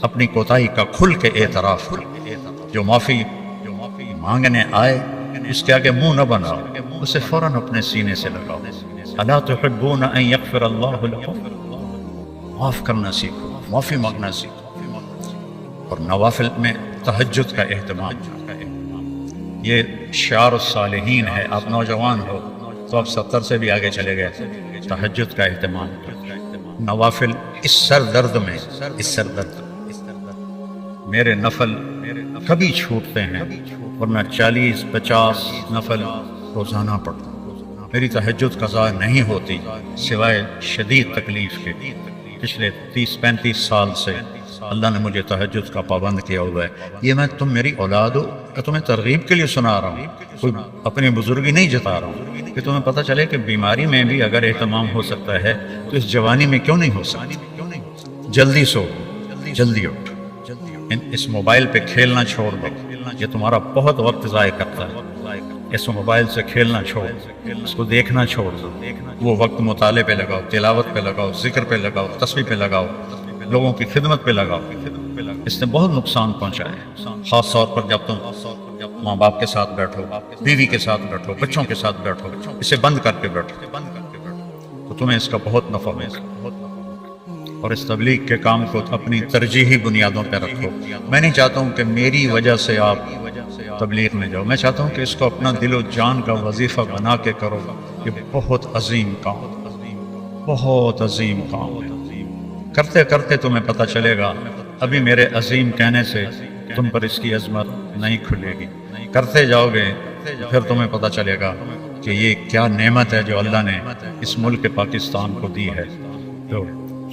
اپنی کوتاہی کا کھل کے اعتراف کرو۔ جو معافی مانگنے آئے اس کے آگے منہ نہ بناؤ، اسے فوراً اپنے سینے سے لگاؤ۔ الا تحبون ان یغفر اللہ لکم، معاف کرنا سیکھو، معافی مانگنا سیکھو۔ اور نوافل میں تہجد کا اہتمام، یہ شعار الصالحین ہے۔ آپ نوجوان ہو تو آپ 70 سے بھی آگے چلے گئے۔ تہجد کا اہتمام، نوافل اس سر درد میں، اس سر درد میرے نفل کبھی چھوٹتے ہیں ورنہ 40-50 نفل روزانہ پڑھتا ہوں۔ میری تہجد قضا نہیں ہوتی سوائے شدید تکلیف کے۔ پچھلے 30-35 سال سے اللہ نے مجھے تہجد کا پابند کیا ہوا ہے۔ یہ میں تم میری اولاد ہو کہ تمہیں ترغیب کے لیے سنا رہا ہوں، کوئی اپنی بزرگی نہیں جتا رہا ہوں، کہ تمہیں پتہ چلے کہ بیماری میں بھی اگر اہتمام ہو سکتا ہے تو اس جوانی میں کیوں نہیں ہو سکتا۔ جلدی سو، جلدی اٹھ، اس موبائل پہ کھیلنا چھوڑ دو، یہ تمہارا بہت وقت ضائع کرتا ہے۔ اس موبائل سے کھیلنا چھوڑ، اس کو دیکھنا چھوڑ دو، وہ وقت مطالعے پہ لگاؤ، تلاوت پہ لگاؤ، ذکر پہ لگاؤ، تسبیح پہ لگاؤ، لوگوں کی خدمت پہ لگاؤ۔ اس نے بہت نقصان پہنچا ہے، خاص طور پر جب تم ماں باپ کے ساتھ بیٹھو، بیوی کے ساتھ بیٹھو، بچوں کے ساتھ بیٹھو، اسے بند کر کے بیٹھو تو تمہیں اس کا بہت نفع ہوگا۔ اور اس تبلیغ کے کام کو اپنی ترجیحی بنیادوں پہ رکھو۔ میں نہیں چاہتا ہوں کہ میری وجہ سے آپ تبلیغ میں جاؤ. میں چاہتا ہوں کہ اس کو اپنا دل و جان کا وظیفہ بنا کے کرو. یہ بہت عظیم کام، بہت عظیم کام ہے. کرتے کرتے تمہیں پتہ چلے گا. ابھی میرے عظیم کہنے سے تم پر اس کی عظمت نہیں کھلے گی. کرتے جاؤ گے پھر تمہیں پتہ چلے گا کہ یہ کیا نعمت ہے جو اللہ نے اس ملک پاکستان کو دی ہے. تو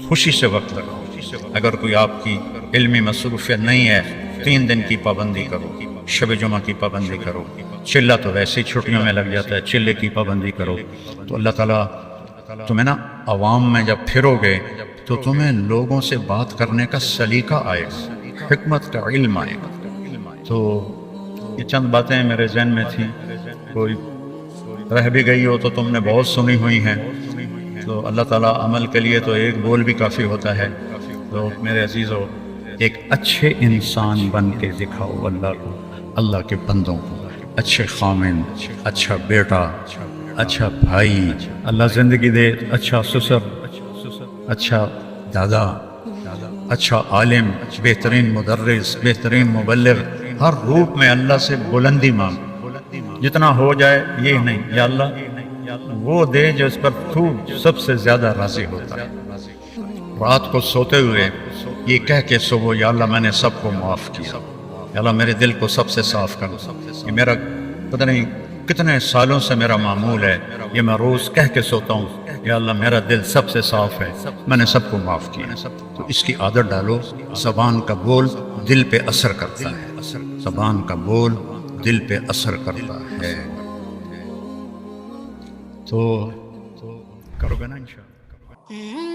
خوشی سے وقت لگاؤ. اگر کوئی آپ کی علمی مصروفیت نہیں ہے، 3 دن کی پابندی کرو، شب جمعہ کی پابندی کرو. چلہ تو ویسے ہی چھٹیوں میں لگ جاتا ہے، چلے کی پابندی کرو. تو اللہ تعالیٰ تمہیں نا عوام میں جب پھرو گے تو تمہیں لوگوں سے بات کرنے کا سلیقہ آئے گا، حکمت کا علم آئے گا. تو یہ چند باتیں میرے ذہن میں تھیں. کوئی رہ بھی گئی ہو تو تم نے بہت سنی ہوئی ہیں. تو اللہ تعالیٰ عمل کے لیے تو ایک بول بھی کافی ہوتا ہے. تو میرے عزیزو، ایک اچھے انسان بن کے دکھاؤ اللہ کو، اللہ کے بندوں کو. اچھے خامن، اچھا بیٹا، اچھا بھائی، اللہ زندگی دے، اچھا سسر، اچھا دادا، اچھا عالم، بہترین مدرس، بہترین مبلغ. ہر روپ میں اللہ سے بلندی مانگ. جتنا ہو جائے یہ نہیں، یا اللہ وہ دے جو اس پر تو سب سے زیادہ راضی ہوتا ہے. رات کو سوتے ہوئے یہ کہہ کے سو، یا اللہ میں نے سب کو معاف کیا. یا اللہ میرے دل کو سب سے صاف کر. یہ میرا پتہ نہیں کتنے سالوں سے میرا معمول ہے، یہ میں روز کہہ کے سوتا ہوں، یا اللہ میرا دل سب سے صاف ہے، میں نے سب کو معاف کیا. تو اس کی عادت ڈالو. زبان کا بول دل پہ اثر کرتا ہے، زبان کا بول دل پہ اثر کرتا ہے. تو کرو گے نا انشاءاللہ.